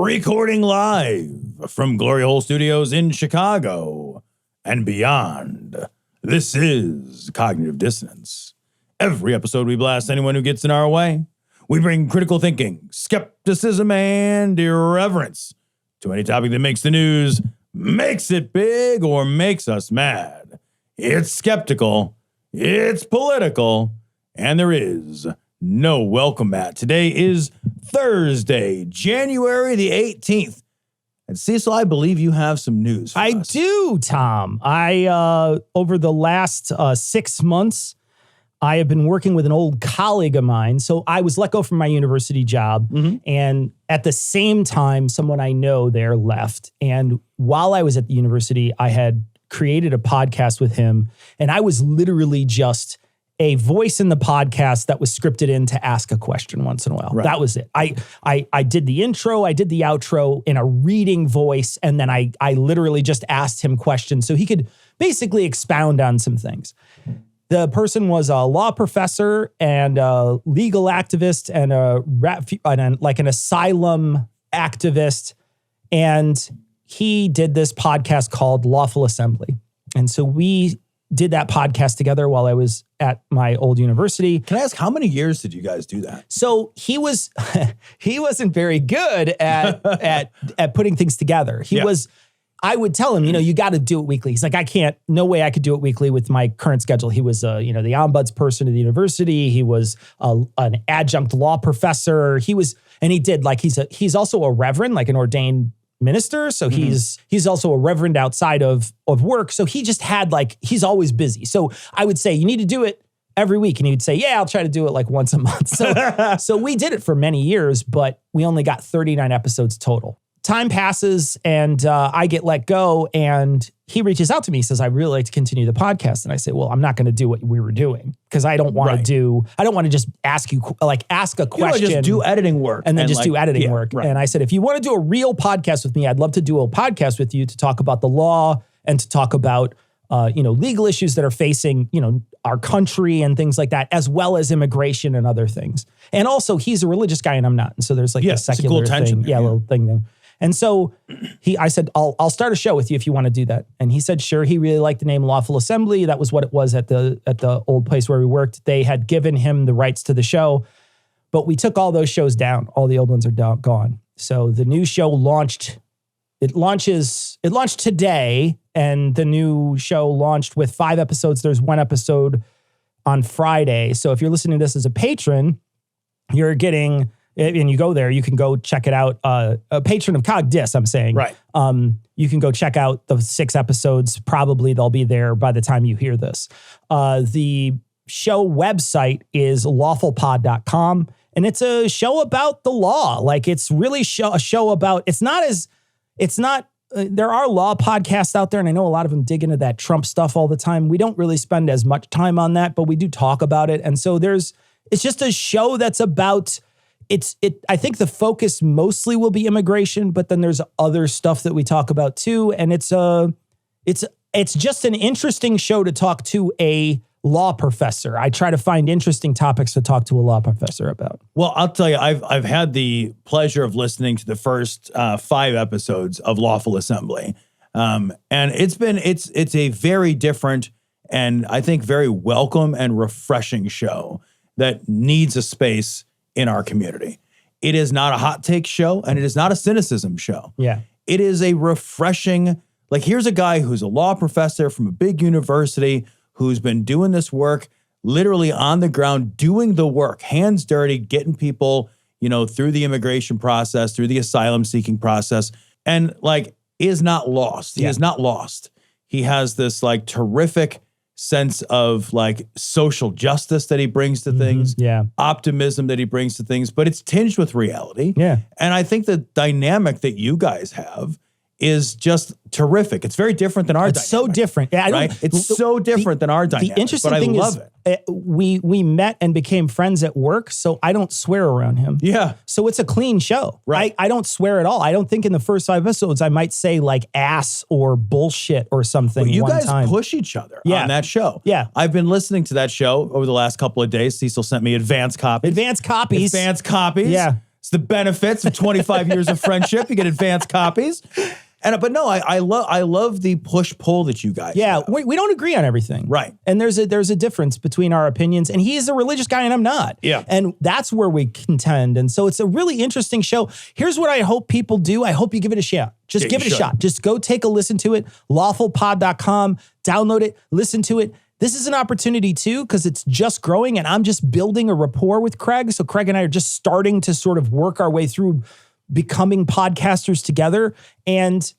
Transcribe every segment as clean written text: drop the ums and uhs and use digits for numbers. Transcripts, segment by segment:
Recording live from Glory Hole Studios in Chicago and beyond. This is Cognitive Dissonance. Every episode we blast anyone who gets in our way. We bring critical thinking, skepticism, and irreverence to any topic that makes the news, makes it big, or makes us mad. It's skeptical, it's political, and there is no welcome mat. Today is Thursday, January the 18th. And Cecil, I believe you have some news for us. I do, Tom. Over the last 6 months, I have been working with an old colleague of mine. So I was let go from my university job. And at the same time, someone I know there left. And while I was at the university, I had created a podcast with him. And I was literally just a voice in the podcast that was scripted in to ask a question once in a while. Right. That was it. I did the intro, I did the outro in a reading voice, and then I literally just asked him questions so he could basically expound on some things. The person was a law professor and a legal activist and an asylum activist, and he did this podcast called Lawful Assembly. And so we did that podcast together while I was at my old university. Can I ask, how many years did you guys do that? So he wasn't very good at putting things together. I would tell him, you got to do it weekly. He's like, no way I could do it weekly with my current schedule. He was, the ombuds person at the university. He was an adjunct law professor. He's also a reverend, like an ordained minister. So he's also a reverend outside of work. So he just had he's always busy. So I would say, you need to do it every week. And he would say, yeah, I'll try to do it like once a month. So we did it for many years, but we only got 39 episodes total. Time passes and I get let go, and he reaches out to me. He says, I'd really like to continue the podcast. And I say, well, I'm not going to do what we were doing because I don't want to just ask a question. Just do editing work. And then do editing work. Right. And I said, if you want to do a real podcast with me, I'd love to do a podcast with you to talk about the law and to talk about, legal issues that are facing, our country and things like that, as well as immigration and other things. And also he's a religious guy and I'm not. And so there's a secular thing. Yeah, a little thing there. And so I said, I'll start a show with you if you want to do that. And he said, sure. He really liked the name Lawful Assembly. That was what it was at the old place where we worked. They had given him the rights to the show, but we took all those shows down. All the old ones are gone. So the new show launched. It launched today, and the new show launched with 5 episodes. There's 1 episode on Friday. So if you're listening to this as a patron, you're getting, and you go there, you can go check it out. A patron of CogDis, I'm saying. Right. You can go check out the 6 episodes. Probably they'll be there by the time you hear this. The show website is lawfulpod.com, and it's a show about the law. It's really a show about, there are law podcasts out there, and I know a lot of them dig into that Trump stuff all the time. We don't really spend as much time on that, but we do talk about it. And so it's just a show that's about, I think the focus mostly will be immigration, but then there's other stuff that we talk about too. And it's just an interesting show to talk to a law professor. I try to find interesting topics to talk to a law professor about. Well, I'll tell you, I've had the pleasure of listening to the first 5 episodes of Lawful Assembly. And it's a very different and I think very welcome and refreshing show that needs a space in our community. It is not a hot take show, and it is not a cynicism show. Yeah. It is a refreshing, here's a guy who's a law professor from a big university who's been doing this work literally on the ground, doing the work, hands dirty, getting people, through the immigration process, through the asylum seeking process, and is not lost. He is not lost. He has this terrific sense of social justice that he brings to things, optimism that he brings to things, but it's tinged with reality. Yeah. And I think the dynamic that you guys have is just terrific. It's very different than our dynamic. It's so different. Yeah, right? It's so different than our dynamic. The interesting thing is, we met and became friends at work, so I don't swear around him. Yeah. So it's a clean show. Right. I don't swear at all. I don't think in the first 5 episodes I might say ass or bullshit or something. Well, you one guys time. Push each other on that show. Yeah. I've been listening to that show over the last couple of days. Cecil sent me advance copies. Advance copies. Yeah. It's the benefits of 25 years of friendship. You get advanced copies. But no, I love the push-pull that you guys have. We don't agree on everything. Right. And there's a difference between our opinions. And he's a religious guy and I'm not. Yeah. And that's where we contend. And so it's a really interesting show. Here's what I hope people do. I hope you give it a shot. Just give it a shot. Just go take a listen to it. Lawfulpod.com. Download it. Listen to it. This is an opportunity too, because it's just growing and I'm just building a rapport with Craig. So Craig and I are just starting to sort of work our way through becoming podcasters together, and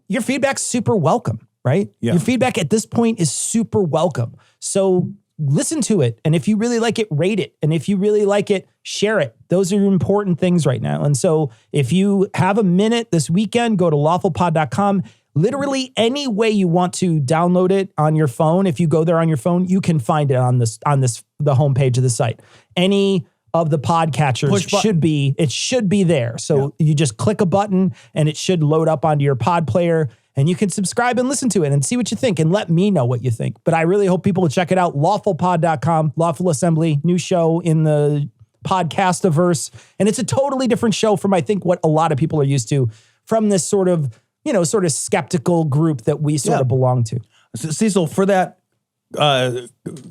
your feedback's super welcome, right? Yeah. Your feedback at this point is super welcome. So listen to it. And if you really like it, rate it. And if you really like it, share it. Those are important things right now. And so if you have a minute this weekend, go to lawfulpod.com. Literally any way you want to download it on your phone. If you go there on your phone, you can find it on the homepage of the site. Any of the podcatchers should be there. So you just click a button and it should load up onto your pod player and you can subscribe and listen to it and see what you think and let me know what you think. But I really hope people will check it out. Lawfulpod.com, Lawful Assembly, new show in the podcastiverse. And it's a totally different show from, I think, what a lot of people are used to from this sort of skeptical group that we sort of belong to. Cecil, for that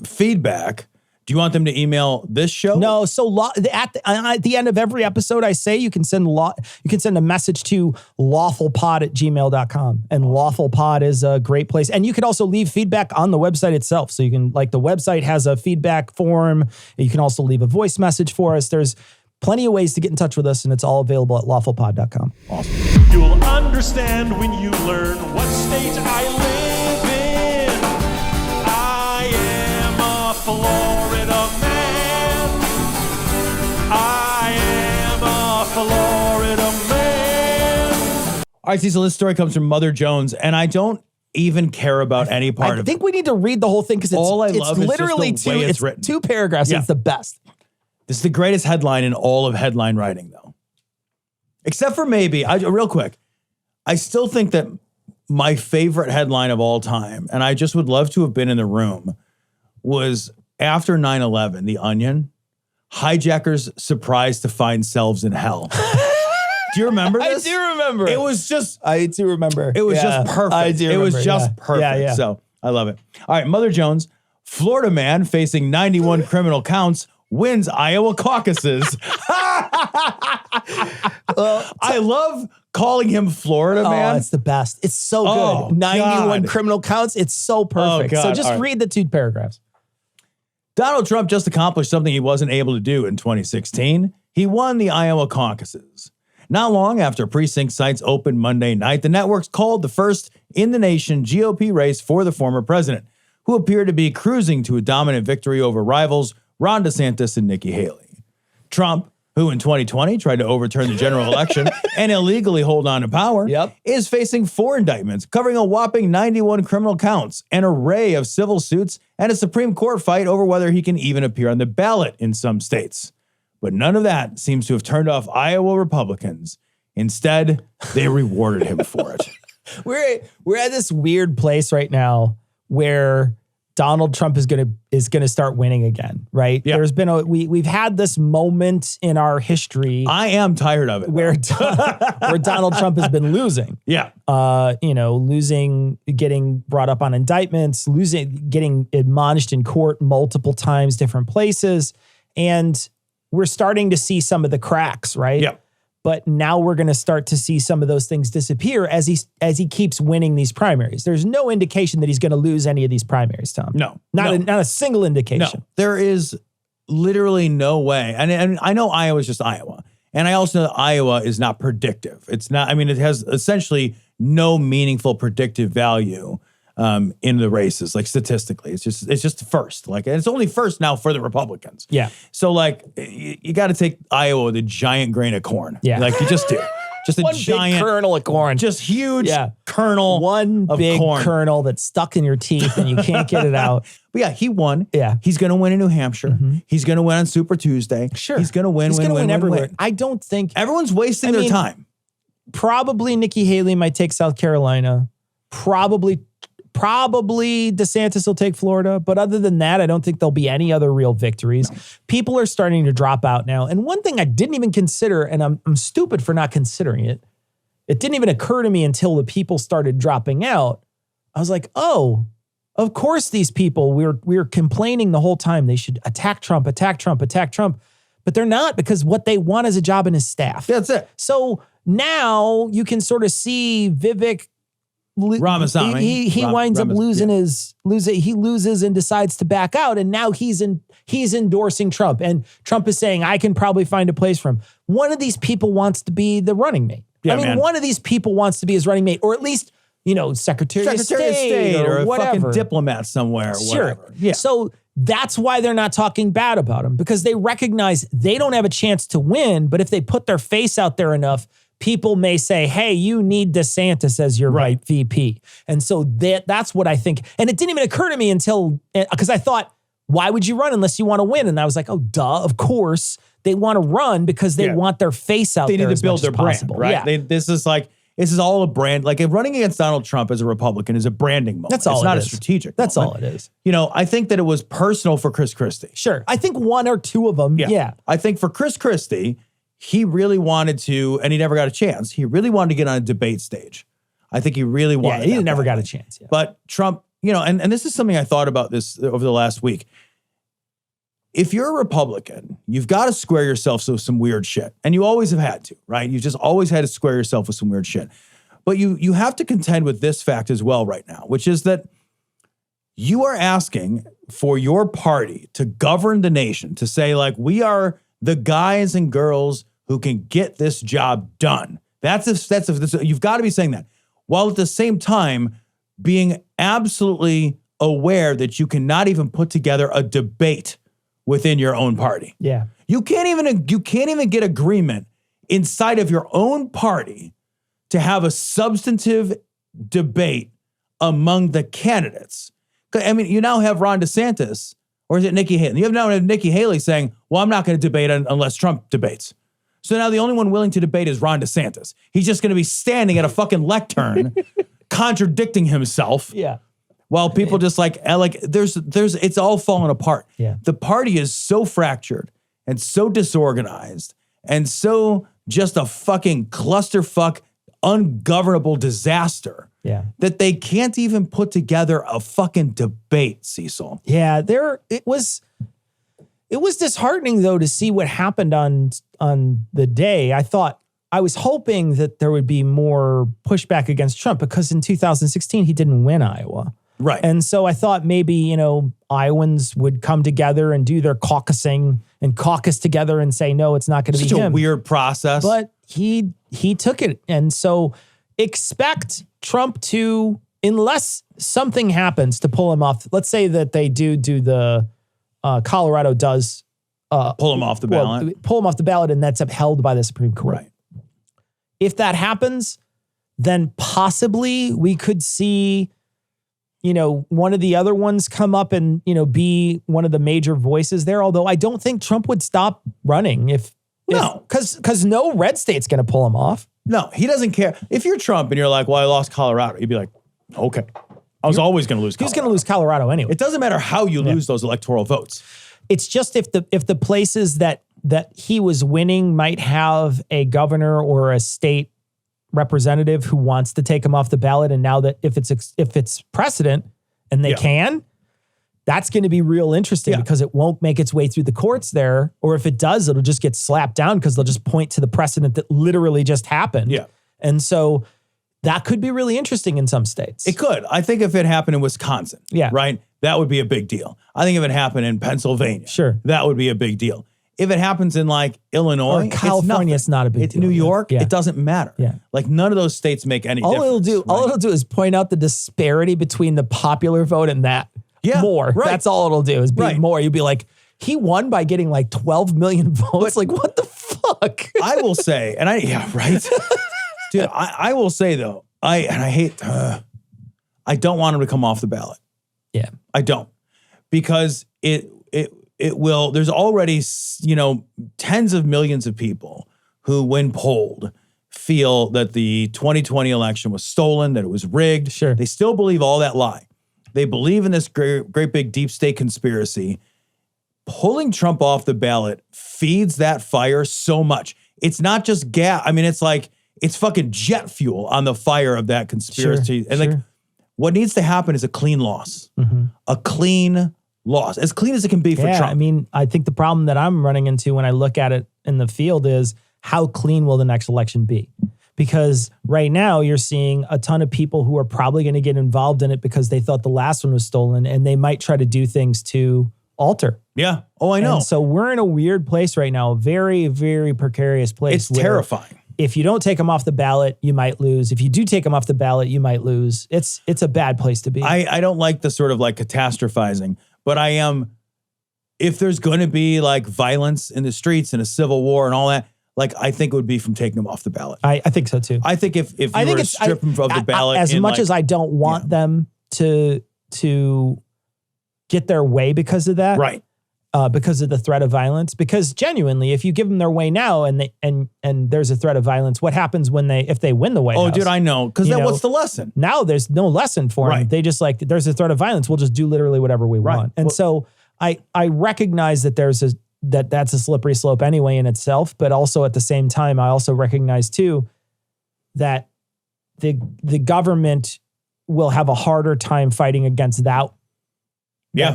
feedback, do you want them to email this show? No. So at the end of every episode, I say you can send a message to lawfulpod@gmail.com. And lawfulpod is a great place. And you can also leave feedback on the website itself. So you can, the website has a feedback form. You can also leave a voice message for us. There's plenty of ways to get in touch with us, and it's all available at lawfulpod.com. Awesome. You'll understand when you learn what state I live in. I am a Florida man. I am a Florida man. All right, Cecil, this story comes from Mother Jones, and I don't even care about any part of it. I think we need to read the whole thing because it's literally two paragraphs. Yeah. It's the best. This is the greatest headline in all of headline writing, though. Except for maybe, real quick, I still think that my favorite headline of all time, and I just would love to have been in the room, was after 9/11, The Onion, hijackers surprised to find selves in hell. Do you remember this? I do remember. It was just... I do remember. It was just perfect. I do remember. It was just perfect. Yeah. So I love it. All right, Mother Jones, Florida man facing 91 criminal counts wins Iowa caucuses. I love calling him Florida man. Oh, it's the best. It's so good. 91 criminal counts. It's so perfect. So just read the two paragraphs. Donald Trump just accomplished something he wasn't able to do in 2016. He won the Iowa caucuses. Not long after precinct sites opened Monday night, the networks called the first in the nation GOP race for the former president, who appeared to be cruising to a dominant victory over rivals Ron DeSantis and Nikki Haley. Trump, who in 2020 tried to overturn the general election and illegally hold on to power, is facing 4 indictments covering a whopping 91 criminal counts, an array of civil suits, and a Supreme Court fight over whether he can even appear on the ballot in some states. But none of that seems to have turned off Iowa Republicans. Instead, they rewarded him for it. We're at this weird place right now where Donald Trump is gonna start winning again, right? Yeah. There's been we've had this moment in our history. I am tired of it. Where Donald Trump has been losing. Yeah. Losing, getting brought up on indictments, getting admonished in court multiple times, different places. And we're starting to see some of the cracks, right? Yeah. But now we're going to start to see some of those things disappear as he keeps winning these primaries. There's no indication that he's going to lose any of these primaries, Tom. No. Not a single indication. No. There is literally no way. And I know Iowa is just Iowa. And I also know that Iowa is not predictive. It's not, it has essentially no meaningful predictive value in the races, like statistically. It's just first. And it's only first now for the Republicans. Yeah. So you got to take Iowa with a giant grain of corn. Yeah. You just do. Just a one giant big kernel of corn. Just huge kernel. One of big corn. kernel that's stuck in your teeth and you can't get it out. But yeah, he won. Yeah. He's going to win in New Hampshire. Mm-hmm. He's going to win on Super Tuesday. Sure. He's going to win. He's going to win everywhere. Win. I don't think everyone's wasting their time. Probably Nikki Haley might take South Carolina. Probably probably DeSantis will take Florida. But other than that, I don't think there'll be any other real victories. No. People are starting to drop out now. And one thing I didn't even consider, and I'm stupid for not considering it, it didn't even occur to me until the people started dropping out. I was like, oh, of course these people, we're complaining the whole time they should attack Trump, attack Trump, attack Trump. But they're not, because what they want is a job in his staff. That's it. So now you can sort of see Vivek Ramaswamy. He winds up losing he loses and decides to back out. And now he's endorsing Trump. And Trump is saying, I can probably find a place for him. One of these people wants to be the running mate. Yeah, one of these people wants to be his running mate, or at least, Secretary of State or whatever. A fucking diplomat somewhere. Or sure. Whatever. Yeah. So that's why they're not talking bad about him, because they recognize they don't have a chance to win. But if they put their face out there enough, people may say, hey, you need DeSantis as your right VP. And so that's what I think. And it didn't even occur to me until, because I thought, why would you run unless you want to win? And I was like, oh, duh, of course. They want to run because they want their face out there. They need to build their brand, possible. right? Yeah. This is all a brand. Like, if running against Donald Trump as a Republican is a branding moment. That's all it's it not is. a strategic That's moment. all it is. I think that it was personal for Chris Christie. Sure. I think one or two of them, yeah. I think for Chris Christie, he really wanted to, and he never got a chance. He really wanted to get on a debate stage. I think he really wanted he never got a chance. Yeah. But Trump, and this is something I thought about this over the last week. If you're a Republican, you've got to square yourself with some weird shit. And you always have had to, right? You've just always had to square yourself with some weird shit. But you have to contend with this fact as well right now, which is that you are asking for your party to govern the nation, to say, like, we are the guys and girls who can get this job done. You've got to be saying that, while at the same time being absolutely aware that you cannot even put together a debate within your own party. Yeah. You can't even get agreement inside of your own party to have a substantive debate among the candidates. I mean, you now have Ron DeSantis, or is it Nikki Haley? You now have Nikki Haley saying, well, I'm not going to debate unless Trump debates. So now the only one willing to debate is Ron DeSantis. He's just going to be standing at a fucking lectern contradicting himself. Yeah. While people just it's all falling apart. Yeah. The party is so fractured and so disorganized and so just a fucking clusterfuck, ungovernable disaster. Yeah. That they can't even put together a fucking debate, Cecil. Yeah, it was disheartening though to see what happened on the day. I was hoping that there would be more pushback against Trump, because in 2016 he didn't win Iowa. Right. And so I thought maybe, Iowans would come together and do their caucusing and caucus together and say, no, it's not going to be him. Such a weird process. But he took it. And so expect Trump to, unless something happens to pull him off. Let's say that they do the Colorado does pull him off the ballot. Pull him off the ballot, and that's upheld by the Supreme Court. Right. If that happens, then possibly we could see one of the other ones come up and, be one of the major voices there. Although I don't think Trump would stop running because no red state's going to pull him off. No, he doesn't care. If you're Trump and you're like, well, I lost Colorado, you'd be like, okay, I was always going to lose Colorado. He's going to lose Colorado anyway. It doesn't matter how you lose those electoral votes. It's just if the places that he was winning might have a governor or a state representative who wants to take him off the ballot. And now that if it's precedent and they can, that's going to be real interesting because it won't make its way through the courts there. Or if it does, it'll just get slapped down because they'll just point to the precedent that literally just happened. Yeah. And so that could be really interesting in some states. It could. I think if it happened in Wisconsin, right, that would be a big deal. I think if it happened in Pennsylvania, that would be a big deal. If it happens in like Illinois, or California, it's not a big deal. New York, it doesn't matter. Yeah. Like none of those states make any difference. All it'll do is point out the disparity between the popular vote and that. Yeah. More. Right. That's all it'll do is be more. You'd be like, he won by getting like 12 million votes. Like, what the fuck? I will say, Dude, I will say though, I don't want him to come off the ballot. Yeah. I don't. Because it will, there's already, tens of millions of people who, when polled, feel that the 2020 election was stolen, that it was rigged. Sure. They still believe all that lie. They believe in this great big deep state conspiracy. Pulling Trump off the ballot feeds that fire so much. It's not just gas. I mean, it's like, it's fucking jet fuel on the fire of that conspiracy. And like, what needs to happen is a clean loss. A clean loss. As clean as it can be for Trump. I mean, I think the problem that I'm running into when I look at it in the field is how clean will the next election be? Because right now you're seeing a ton of people who are probably going to get involved in it because they thought the last one was stolen, and they might try to do things to alter. Yeah. Oh, I know. And so we're in a weird place right now, a very, very precarious place. It's terrifying. If you don't take them off the ballot, you might lose. If you do take them off the ballot, you might lose. It's a bad place to be. I don't like the sort of like catastrophizing, but I am, if there's going to be like violence in the streets and a civil war and all that, like, I think it would be from taking them off the ballot. I think so too. I think if you were to strip them from the ballot. As much as I don't want them to get their way because of that. Right. Because of the threat of violence. Because genuinely, if you give them their way now and there's a threat of violence, what happens if they win the White House? Oh, dude, I know. Because then what's the lesson? Now there's no lesson for them. They just like, there's a threat of violence. We'll just do literally whatever we want. And so I recognize that that's a slippery slope anyway in itself. But also at the same time, I also recognize too that the government will have a harder time fighting against that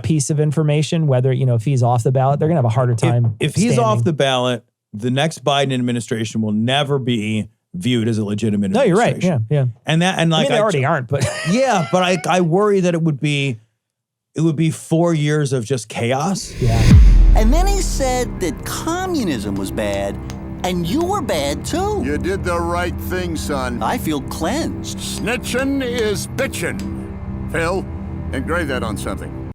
piece of information, whether, if he's off the ballot, they're going to have a harder time. If he's off the ballot, the next Biden administration will never be viewed as a legitimate administration. No, you're right. Yeah. And like, they already aren't, but yeah, but I worry that it would be 4 years of just chaos. Yeah. And then he said that communism was bad, and you were bad too. You did the right thing, son. I feel cleansed. Snitching is bitching. Phil, engrave that on something.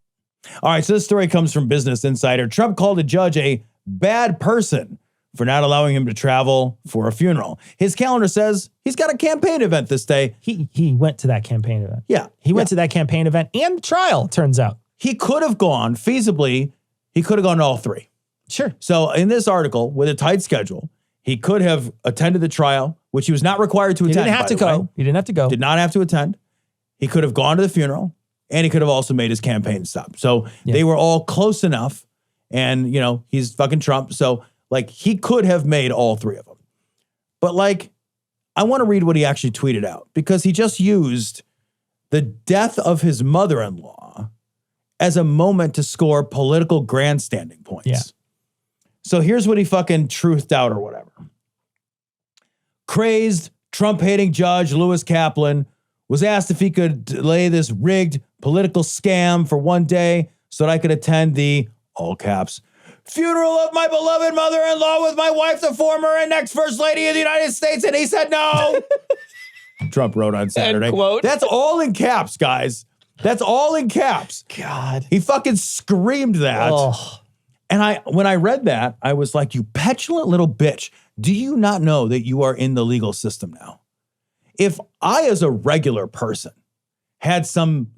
All right, so this story comes from Business Insider. Trump called a judge a bad person for not allowing him to travel for a funeral. His calendar says he's got a campaign event this day. He went to that campaign event. Yeah. He went to that campaign event and the trial, it turns out. He could have gone, feasibly, he could have gone to all three. Sure. So in this article, with a tight schedule, he could have attended the trial, which he was not required to attend. He didn't have to go. He didn't have to go. Did not have to attend. He could have gone to the funeral, and he could have also made his campaign stop. So they were all close enough, and, he's fucking Trump. So, like, he could have made all three of them. But, like, I want to read what he actually tweeted out, because he just used the death of his mother-in-law as a moment to score political grandstanding points. Yeah. So here's what he fucking truthed out or whatever. Crazed, Trump-hating judge Lewis Kaplan was asked if he could delay this rigged political scam for one day so that I could attend the, all caps, funeral of my beloved mother-in-law with my wife, the former and next First Lady of the United States, and he said no. Trump wrote on Saturday. End quote. That's all in caps, guys. That's all in caps. God. He fucking screamed that. Oh. And when I read that, I was like, you petulant little bitch. Do you not know that you are in the legal system now? If I, as a regular person, had some,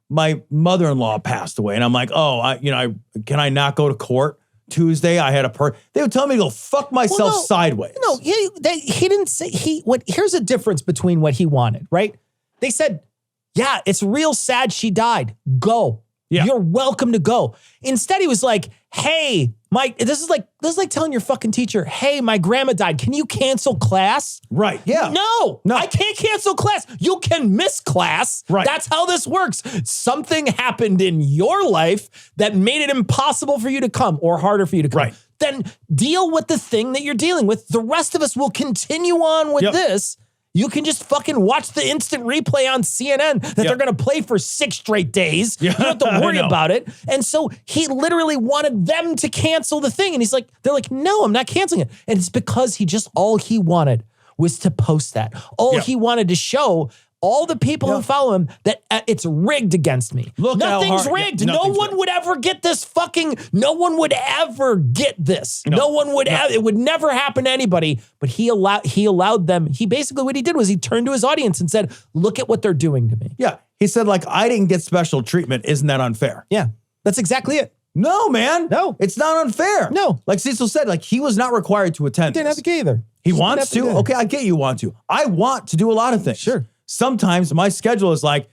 my mother-in-law passed away, and I'm like, can I not go to court Tuesday? I had they would tell me to go fuck myself sideways. No, he didn't say here's a difference between what he wanted, right? They said, yeah, it's real sad she died. Go. Yeah. You're welcome to go. Instead, he was like, hey, this is like telling your fucking teacher, hey, my grandma died. Can you cancel class? Right. Yeah. No, I can't cancel class. You can miss class. Right. That's how this works. Something happened in your life that made it impossible for you to come or harder for you to come. Right. Then deal with the thing that you're dealing with. The rest of us will continue on with this. You can just fucking watch the instant replay on CNN that they're going to play for 6 straight days. You don't have to worry about it. And so he literally wanted them to cancel the thing. And they're like, no, I'm not canceling it. And it's because all he wanted was to post that. He wanted to show all the people who follow him that it's rigged against me. Nothing's rigged. No one would ever get this no one would ever get this. No one would it would never happen to anybody, but he allowed them. Basically what he did was he turned to his audience and said, look at what they're doing to me. Yeah. He said, like, I didn't get special treatment. Isn't that unfair? Yeah. That's exactly it. No, man. No. It's not unfair. No. Like Cecil said, like, he was not required to attend. Didn't have to get either. He wants to. Okay, I get you want to. I want to do a lot of things. Sure. Sometimes my schedule is like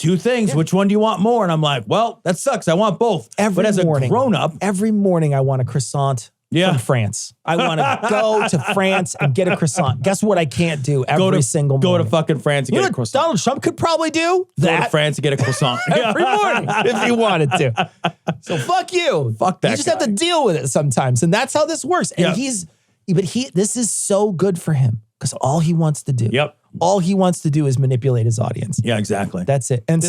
two things. Which one do you want more? And I'm like, well, that sucks. I want both. But as a grown up, every morning I want a croissant from France. I want to go to France and get a croissant. Guess what I can't do every single morning? Go to fucking France and get a croissant. Donald Trump could probably do that. Go to France and get a croissant. Every morning if he wanted to. So fuck you. Fuck that You just guy. have to deal with it sometimes. And that's how this works. And this is so good for him because all he wants to do. Yep. All he wants to do is manipulate his audience. Yeah, exactly. That's it. And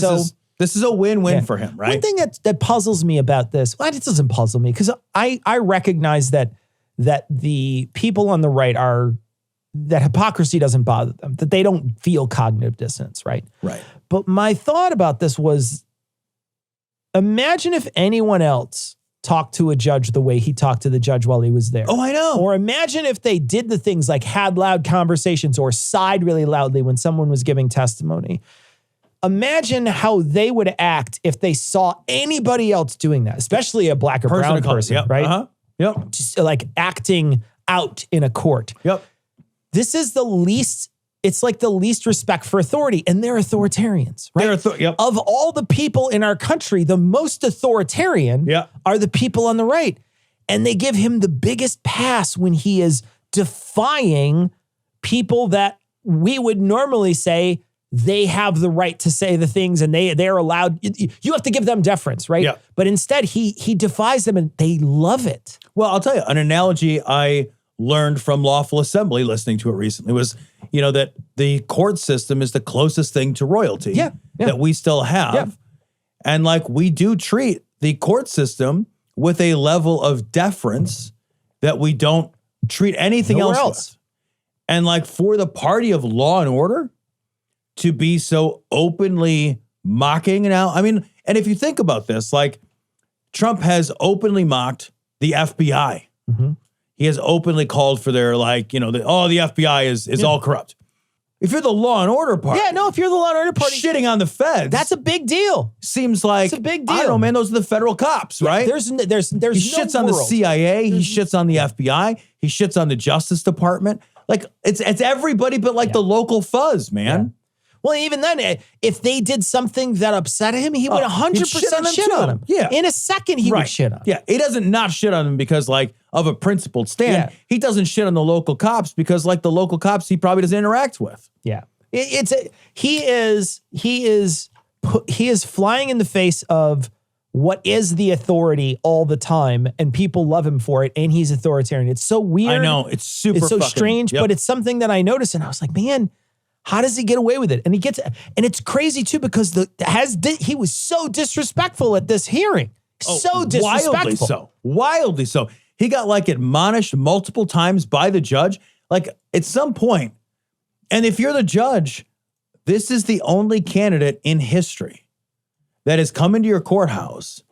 this is a win-win for him, right? One thing that puzzles me about this, well, it doesn't puzzle me because I recognize that the people on the right that hypocrisy doesn't bother them, that they don't feel cognitive dissonance, right? Right. But my thought about this was, imagine if anyone else talked to a judge the way he talked to the judge while he was there. Oh, I know. Or imagine if they did the things like had loud conversations or sighed really loudly when someone was giving testimony. Imagine how they would act if they saw anybody else doing that, especially a black or brown person, right? Uh-huh. Yep. Just like acting out in a court. Yep. This is it's like the least respect for authority, and they're authoritarians, right? Yep. Of all the people in our country, the most authoritarian are the people on the right. And they give him the biggest pass when he is defying people that we would normally say they have the right to say the things and they're allowed. You have to give them deference, right? Yeah. But instead, he defies them and they love it. Well, I'll tell you, an analogy I learned from Lawful Assembly, listening to it recently, was, that the court system is the closest thing to royalty that we still have. Yeah. And like, we do treat the court system with a level of deference that we don't treat anything Nowhere else with. And like, for the party of law and order to be so openly mocking now, I mean, and if you think about this, like, Trump has openly mocked the FBI. Mm-hmm. He has openly called for their, like, the FBI is all corrupt. If you're the law and order party. Yeah, no, if you're the law and order party. Shitting on the feds. That's a big deal. Seems like. It's a big deal. I don't know, man. Those are the federal cops, right? There's he no shits on the world. CIA. He shits on the FBI. He shits on the Justice Department. Like, it's everybody but like the local fuzz, man. Well, even then, if they did something that upset him, he would 100% shit on him. Yeah. In a second, he would shit on him. Yeah. He doesn't not shit on him because, like, of a principled stand. Yeah. He doesn't shit on the local cops because, like, the local cops he probably doesn't interact with. Yeah. He is flying in the face of what is the authority all the time, and people love him for it, and he's authoritarian. It's so weird. I know. It's super It's so fucking strange, but it's something that I noticed, and I was like, man, how does he get away with it? And and it's crazy too, because he was so disrespectful at this hearing. So disrespectful. Wildly so. He got, like, admonished multiple times by the judge. Like, at some point, and if you're the judge, this is the only candidate in history that has come into your courthouse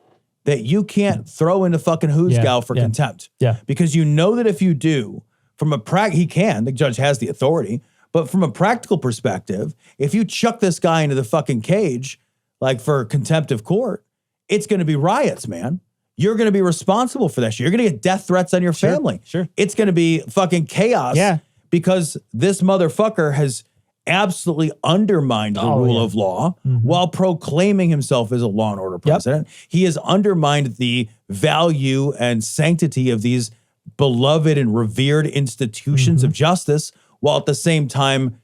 that you can't throw into fucking hoosgow for contempt. Yeah. Because that if you do, the judge has the authority, but from a practical perspective, if you chuck this guy into the fucking cage, like, for contempt of court, it's going to be riots, man. You're going to be responsible for that shit. You're going to get death threats on your family. Sure. It's going to be fucking chaos. Yeah. Because this motherfucker has absolutely undermined the rule of law while proclaiming himself as a law and order president. He has undermined the value and sanctity of these beloved and revered institutions of justice, while at the same time,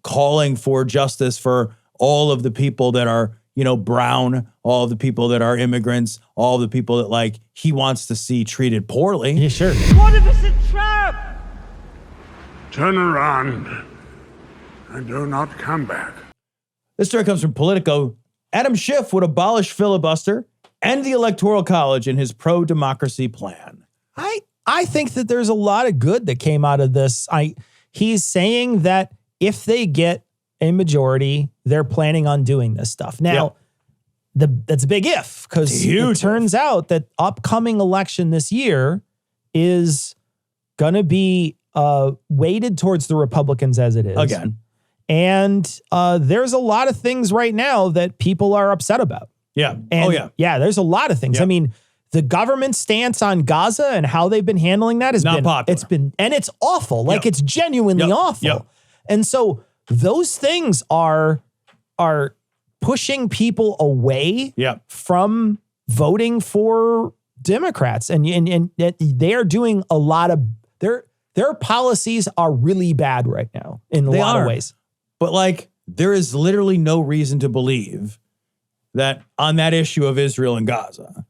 calling for justice for all of the people that are, brown, all of the people that are immigrants, all of the people that, like, he wants to see treated poorly. Yeah, sure. What if it's a trap? Turn around and do not come back. This story comes from Politico. Adam Schiff would abolish filibuster and the Electoral College in his pro-democracy plan. I think that there's a lot of good that came out of this. He's saying that if they get a majority, they're planning on doing this stuff. Now, that's a big if, because it turns out that upcoming election this year is going to be weighted towards the Republicans as it is. Again. And there's a lot of things right now that people are upset about. Yeah. And yeah, there's a lot of things. Yeah. I mean, the government stance on Gaza and how they've been handling that has been popular. It's awful. Like, it's genuinely awful. Yep. And so those things are pushing people away Yeah. from voting for Democrats. And they're doing a lot of, their policies are really bad right now in a lot of ways. But like, there is literally no reason to believe that on that issue of Israel and Gaza,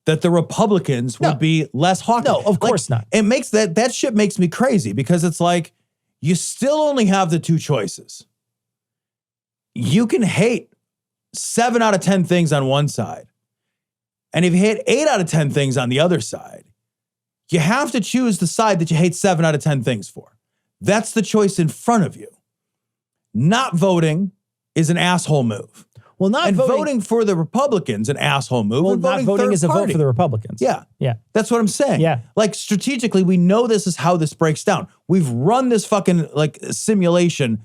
that the Republicans would be less hawkish. No, of course not. It makes that shit makes me crazy because it's like, you still only have the two choices. You can hate 7 out of 10 things on one side. And if you hate 8 out of 10 things on the other side, you have to choose the side that you hate 7 out of 10 things for. That's the choice in front of you. Not voting is an asshole move. Well, not voting for the Republicans, an asshole move. Well, and not voting is a vote for the Republicans. Yeah. Yeah. That's what I'm saying. Yeah. Like strategically, we know this is how this breaks down. We've run this fucking like simulation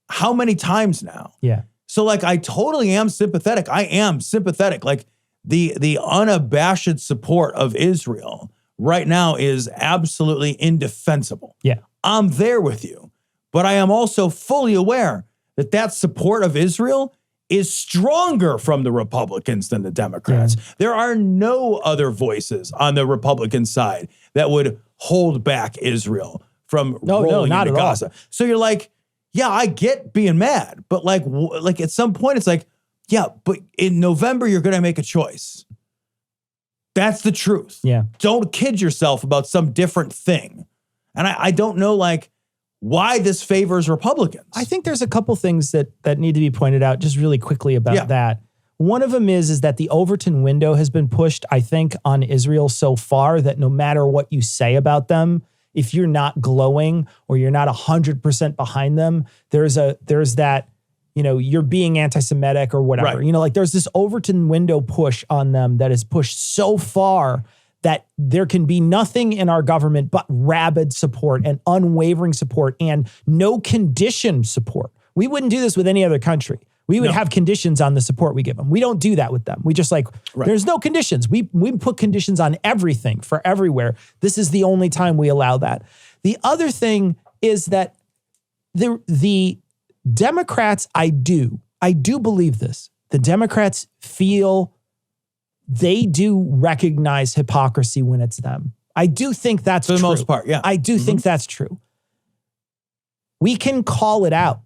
how many times now? Yeah. So like, I totally am sympathetic. I am sympathetic. Like the unabashed support of Israel right now is absolutely indefensible. Yeah. I'm there with you. But I am also fully aware that that support of Israel is stronger from the Republicans than the Democrats. Yeah. There are no other voices on the Republican side that would hold back Israel from rolling into Gaza. So you're like, yeah, I get being mad, but like at some point it's like, yeah, but in November you're going to make a choice. That's the truth. Yeah. Don't kid yourself about some different thing. And I don't know like why this favors Republicans. I think there's a couple things that need to be pointed out just really quickly about that. One of them is that the Overton window has been pushed, I think, on Israel so far that no matter what you say about them, if you're not glowing or you're not 100% behind them, there's that, you know, you're being anti-Semitic or whatever. Right. You know, like there's this Overton window push on them that is pushed so far that there can be nothing in our government but rabid support and unwavering support and no condition support. We wouldn't do this with any other country. We would have conditions on the support we give them. We don't do that with them. We just like, there's no conditions. We put conditions on everything for everywhere. This is the only time we allow that. The other thing is that the Democrats, I do believe this. The Democrats feel they do recognize hypocrisy when it's them. I do think that's true. For the most part, yeah. I do think that's true. We can call it out.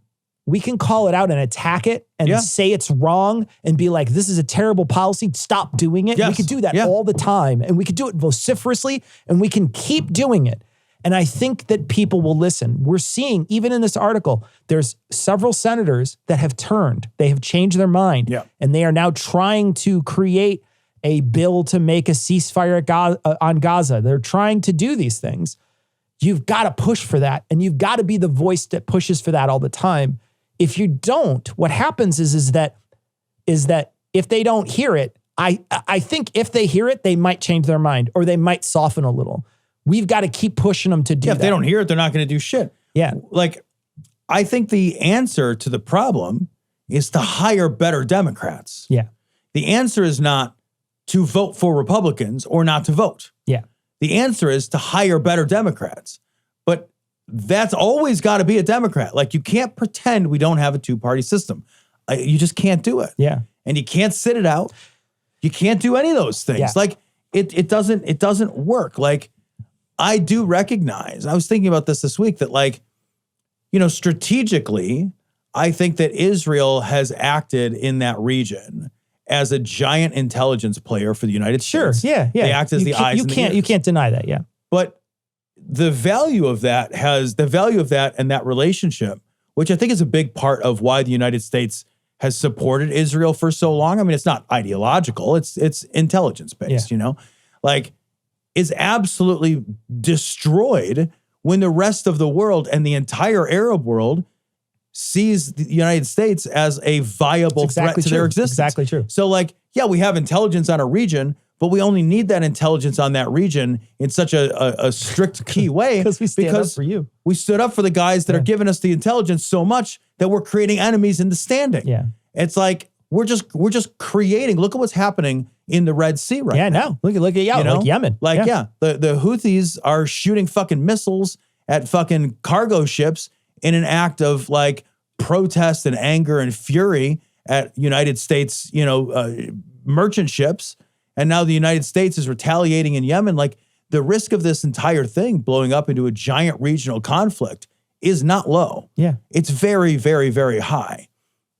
We can call it out and attack it and say it's wrong and be like, this is a terrible policy. Stop doing it. Yes. We could do that all the time. And we could do it vociferously and we can keep doing it. And I think that people will listen. We're seeing, even in this article, there's several senators that have turned. They have changed their mind. Yeah. And they are now trying to create a bill to make a ceasefire on Gaza. They're trying to do these things. You've got to push for that. And you've got to be the voice that pushes for that all the time. If you don't, what happens is that if they don't hear it, I think if they hear it, they might change their mind or they might soften a little. We've got to keep pushing them to do that. If they don't hear it, they're not going to do shit. Yeah. Like, I think the answer to the problem is to hire better Democrats. Yeah. The answer is not to vote for Republicans or not to vote. Yeah. The answer is to hire better Democrats. But that's always got to be a Democrat. Like, you can't pretend we don't have a two-party system. You just can't do it. Yeah. And you can't sit it out. You can't do any of those things. Yeah. Like, it doesn't work. Like, I do recognize, I was thinking about this week, that like, you know, strategically, I think that Israel has acted in that region as a giant intelligence player for the United States. Sure, yeah. They act as the eyes and the ears. You can't deny that, yeah. But the value of that and that relationship, which I think is a big part of why the United States has supported Israel for so long. I mean, it's not ideological, it's intelligence-based, you know? Like, is absolutely destroyed when the rest of the world and the entire Arab world sees the United States as a viable threat to their existence. Exactly true. So like, yeah, we have intelligence on a region, but we only need that intelligence on that region in such a strict key way. Because we stand up for you. We stood up for the guys that are giving us the intelligence so much that we're creating enemies in the standing. Yeah. It's like, we're just creating, look at what's happening in the Red Sea right now. Look at you know? Like Yemen. Like, the Houthis are shooting fucking missiles at fucking cargo ships in an act of like protest and anger and fury. at United States, merchant ships. And now the United States is retaliating in Yemen. Like, the risk of this entire thing blowing up into a giant regional conflict is not low. Yeah. It's very, very, very high.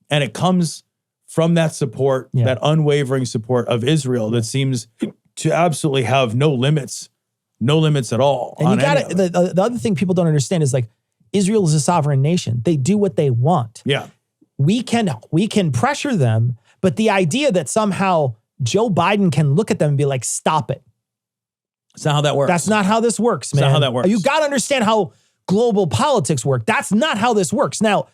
And it comes from that support, that unwavering support of Israel that seems to absolutely have no limits at all. And you got to, the other thing people don't understand is, like, Israel is a sovereign nation. They do what they want. Yeah. We can pressure them, but the idea that somehow Joe Biden can look at them and be like, stop it. That's not how that works. That's not how this works, man. That's not how that works. You got to understand how global politics work. That's not how this works. Now,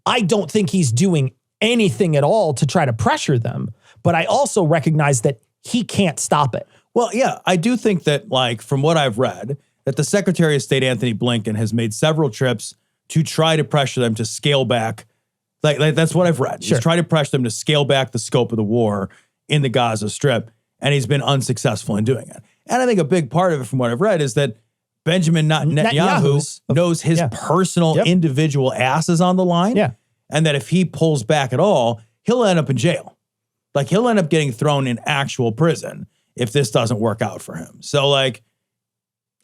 I don't think he's doing anything at all to try to pressure them, but I also recognize that he can't stop it. Well, yeah, I do think that, like, from what I've read, that the Secretary of State, Anthony Blinken, has made several trips to try to pressure them to scale back. Like that's what I've read. Sure. He's tried to pressure them to scale back the scope of the war in the Gaza Strip, and he's been unsuccessful in doing it. And I think a big part of it, from what I've read, is that Benjamin Netanyahu knows his personal individual ass is on the line. Yeah. And that if he pulls back at all, he'll end up in jail. Like, he'll end up getting thrown in actual prison if this doesn't work out for him. So, like,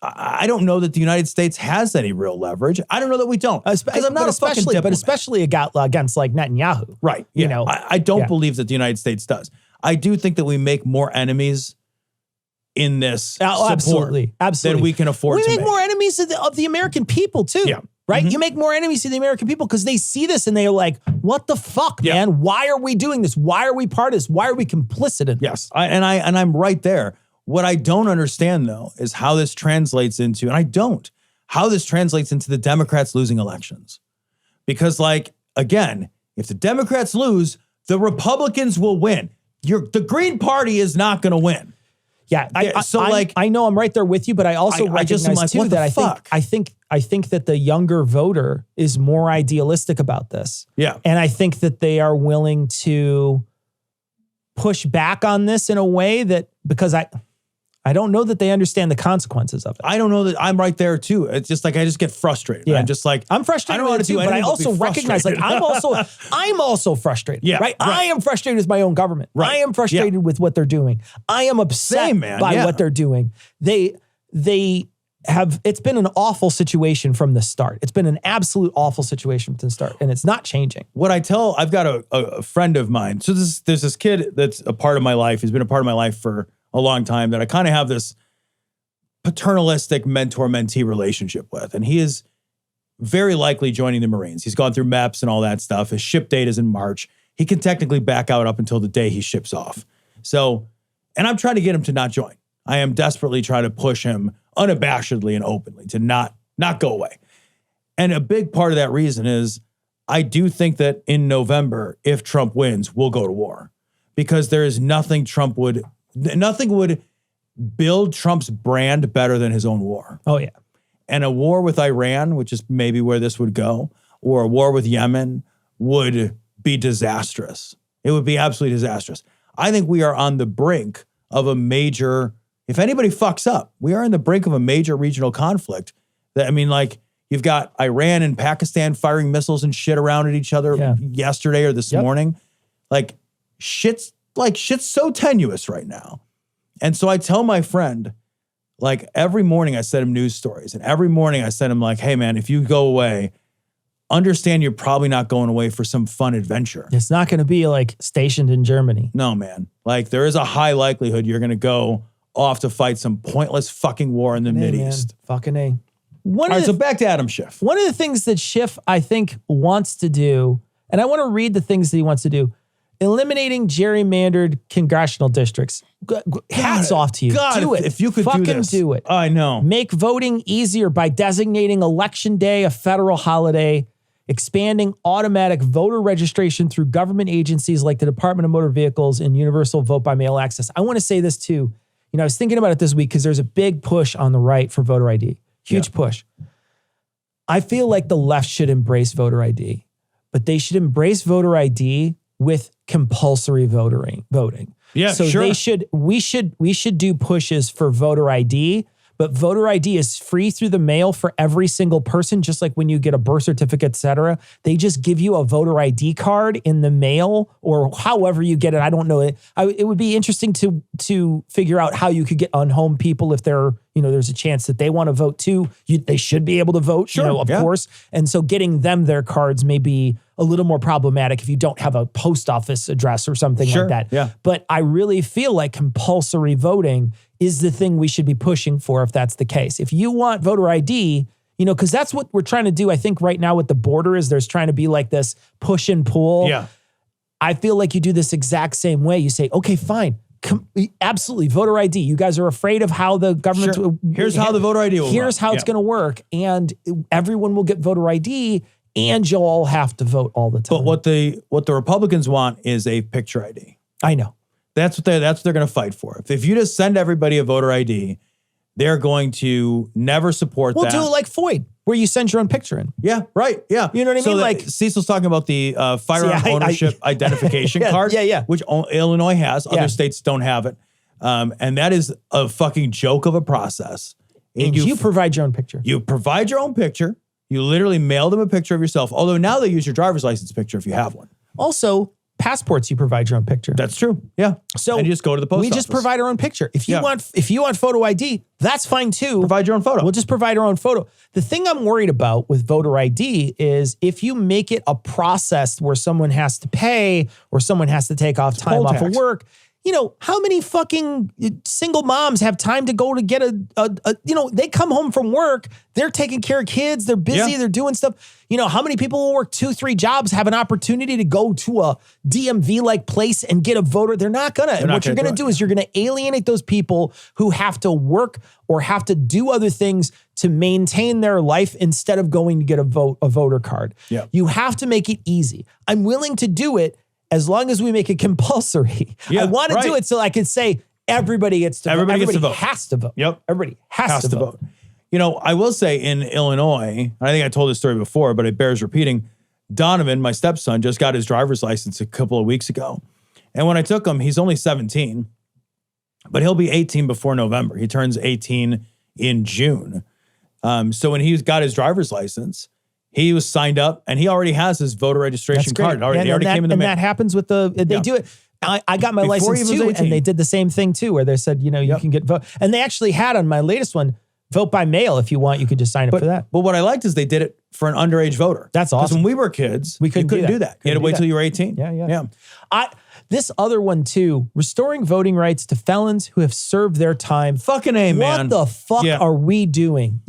I don't know that the United States has any real leverage. I don't know that we don't. Because I'm not a fucking diplomat. But especially against, like, Netanyahu. Right. Yeah. I don't believe that the United States does. I do think that we make more enemies in this support absolutely than we can afford to make. We make more enemies of the American people, too. Yeah. Right? You make more enemies of the American people because they see this and they are like, what the fuck, man? Why are we doing this? Why are we part of this? Why are we complicit in this? Yes. I'm right there. What I don't understand, though, is how this translates into, how this translates into the Democrats losing elections. Because, like, again, if the Democrats lose, the Republicans will win. The Green Party is not going to win. Yeah, I know I'm right there with you, but I also recognize too that I think that the younger voter is more idealistic about this. Yeah, and I think that they are willing to push back on this in a way that, because I don't know that they understand the consequences of it. I don't know that I'm right there too. It's just like I just get frustrated. Yeah. I'm just like, I'm frustrated. I don't want to do anything, but I also recognize, like, I'm also frustrated. Yeah, right? Right. I am frustrated with my own government. Right. I am frustrated with what they're doing. I am upset by what they're doing. It's been an awful situation from the start. It's been an absolute awful situation from the start, and it's not changing. I've got a friend of mine. So there's this kid that's a part of my life. He's been a part of my life for a long time that I kind of have this paternalistic mentor-mentee relationship with. And he is very likely joining the Marines. He's gone through MEPS and all that stuff. His ship date is in March. He can technically back out up until the day he ships off. So, and I'm trying to get him to not join. I am desperately trying to push him unabashedly and openly to not go away. And a big part of that reason is I do think that in November, if Trump wins, we'll go to war. Because there is nothing would build Trump's brand better than his own war. Oh, yeah. And a war with Iran, which is maybe where this would go, or a war with Yemen would be disastrous. It would be absolutely disastrous. I think we are on the brink of a major, if anybody fucks up, we are on the brink of a major regional conflict. That, I mean, like, you've got Iran and Pakistan firing missiles and shit around at each other yesterday or this morning. Like, shit's so tenuous right now. And so I tell my friend, like, every morning I send him news stories. And every morning I send him, like, hey, man, if you go away, understand you're probably not going away for some fun adventure. It's not going to be, like, stationed in Germany. No, man. Like, there is a high likelihood you're going to go off to fight some pointless fucking war in the Mideast. Fucking A. All right, so back to Adam Schiff. One of the things that Schiff, I think, wants to do, and I want to read the things that he wants to do, eliminating gerrymandered congressional districts. Hats off to you. Do it. If you could fucking do this. do it. I know. Make voting easier by designating Election Day a federal holiday, expanding automatic voter registration through government agencies like the Department of Motor Vehicles and universal vote by mail access. I want to say this too. You know, I was thinking about it this week because there's a big push on the right for voter ID. Huge push. I feel like the left should embrace voter ID, but they should embrace voter ID with compulsory voting. Yeah, so sure. we should do pushes for voter ID, but voter ID is free through the mail for every single person, just like when you get a birth certificate, et cetera. They just give you a voter ID card in the mail or however you get it. I don't know. It would be interesting to figure out how you could get unhome people if there's a chance that they want to vote too. They should be able to vote, Sure, of course. And so getting them their cards may be a little more problematic if you don't have a post office address or something like that. Yeah. But I really feel like compulsory voting is the thing we should be pushing for if that's the case. If you want voter ID, because that's what we're trying to do, I think right now with the border is there's trying to be like this push and pull. Yeah. I feel like you do this exact same way. You say, okay, fine. Absolutely, voter ID. You guys are afraid of how the government. Sure. Here's how the voter ID will Here's work. how it's going to work, and everyone will get voter ID, and you'll all have to vote all the time. But what the Republicans want is a picture ID. I know. That's what they're going to fight for. If you just send everybody a voter ID, they're going to never support We'll that. do it like Floyd, where you send your own picture in. Yeah, right. Yeah. You know what I mean? Like Cecil's talking about the firearm ownership identification card, which Illinois has. Other states don't have it. And that is a fucking joke of a process. And you provide your own picture. You provide your own picture. You literally mail them a picture of yourself. Although now they use your driver's license picture if you have one. Also, passports, you provide your own picture. That's true. Yeah. So and you just go to the post office. We just provide our own picture. If you want photo ID, that's fine too. Provide your own photo. We'll just provide our own photo. The thing I'm worried about with voter ID is if you make it a process where someone has to pay or someone has to take off time off of work, how many fucking single moms have time to go to get they come home from work, they're taking care of kids, they're busy, they're doing stuff. How many people will work 2-3 jobs, have an opportunity to go to a DMV-like place and get a voter? They're not gonna. And what you're gonna do is you're gonna alienate those people who have to work or have to do other things to maintain their life instead of going to get a voter card. Yeah. You have to make it easy. I'm willing to do it as long as we make it compulsory. I want to do it so I can say everybody gets to vote. Everybody gets to vote. Has to vote. Yep. Everybody has to vote. I will say in Illinois, and I think I told this story before, but it bears repeating, Donovan, my stepson, just got his driver's license a couple of weeks ago. And when I took him, he's only 17, but he'll be 18 before November. He turns 18 in June. So when he got his driver's license, he was signed up and he already has his voter registration card. They already came in the mail. And that happens with they do it. I got my license too, and they did the same thing too, where they said, you can get vote. And they actually had on my latest one, vote by mail. If you want, you could just sign up for that. But what I liked is they did it for an underage voter. That's awesome. Because when we were kids, we couldn't do that. You had to wait till you were 18. Yeah. This other one too, restoring voting rights to felons who have served their time. Fucking A, man. What the fuck are we doing?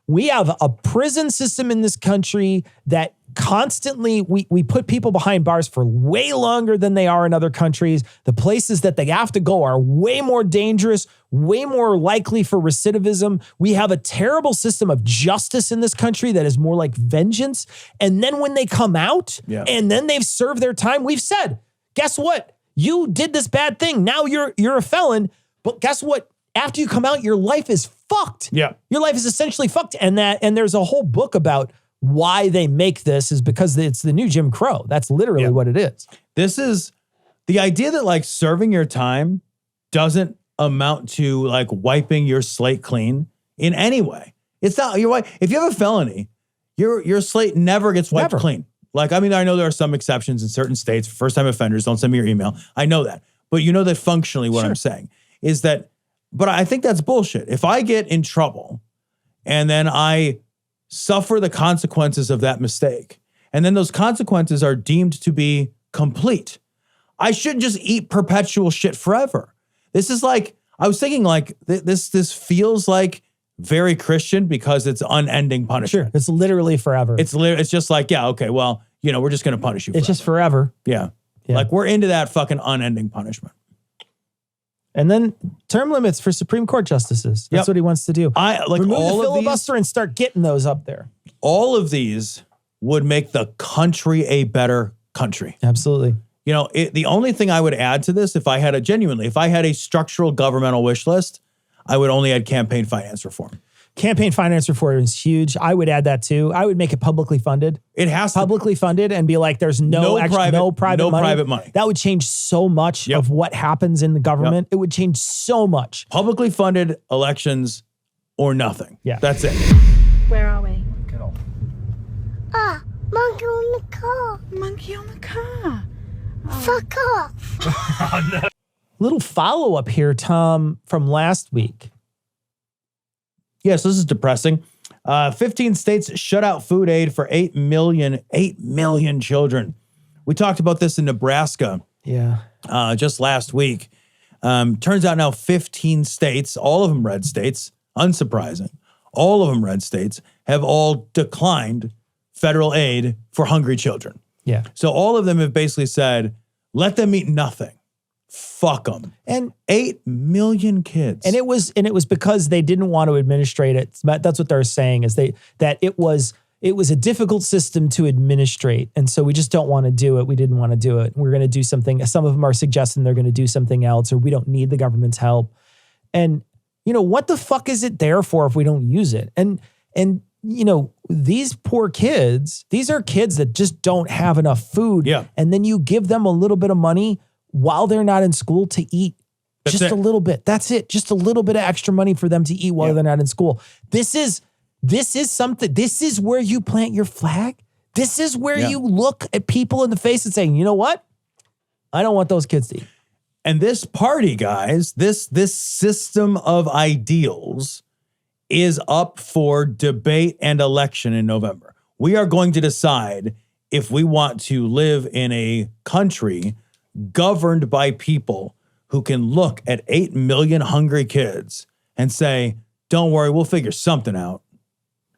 We have a prison system in this country that constantly, we put people behind bars for way longer than they are in other countries. The places that they have to go are way more dangerous, way more likely for recidivism. We have a terrible system of justice in this country that is more like vengeance. And then when they come out and then they've served their time, we've said, guess what? You did this bad thing. Now you're a felon. But guess what? After you come out, your life is fucked. Yeah. Your life is essentially fucked. And there's a whole book about why they make this is because it's the new Jim Crow. That's literally what it is. This is the idea that like serving your time doesn't amount to like wiping your slate clean in any way. It's not if you have a felony, your slate never gets wiped clean. Like, I mean, I know there are some exceptions in certain states for first-time offenders. Don't send me your email. I know that. But you know that functionally what I'm saying is that, but I think that's bullshit. If I get in trouble and then I suffer the consequences of that mistake, and then those consequences are deemed to be complete, I shouldn't just eat perpetual shit forever. This is like, I was thinking like, this feels like very Christian because it's unending punishment. Sure, it's literally forever. It's just like, well, we're just going to punish you forever. It's just forever. Yeah. Like we're into that fucking unending punishment. And then term limits for Supreme Court justices. That's what he wants to do. Remove the filibuster and start getting those up there. All of these would make the country a better country. Absolutely. The only thing I would add to this, if I had a structural governmental wish list, I would only add campaign finance reform. Campaign finance reform is huge. I would add that too. I would make it publicly funded. It has to publicly funded and be like, there's no private money. That would change so much of what happens in the government. It would change so much. Publicly funded elections or nothing. Yeah. That's it. Where are we? Monkey on the car. Monkey on the car. Fuck off. Little follow-up here, Tom, from last week. Yes, this is depressing. 15 states shut out food aid for 8 million children. We talked about this in Nebraska just last week. Turns out now 15 states, all of them red states, unsurprising, all of them red states, have all declined federal aid for hungry children. Yeah. So all of them have basically said, let them eat nothing. Fuck them. And 8 million kids. And it was because they didn't want to administrate it. That's what they're saying is that it was a difficult system to administrate. And so we just don't want to do it. We didn't want to do it. We're going to do something. Some of them are suggesting they're going to do something else, or we don't need the government's help. And, what the fuck is it there for if we don't use it? And these poor kids, these are kids that just don't have enough food. Yeah. And then you give them a little bit of money while they're not in school to eat. Just a little bit. That's it. Just a little bit of extra money for them to eat while they're not in school. This is something. This is where you plant your flag. This is where you look at people in the face and saying, you know what? I don't want those kids to eat. And this party, guys, this system of ideals is up for debate and election in November. We are going to decide if we want to live in a country governed by people who can look at 8 million hungry kids and say, don't worry, we'll figure something out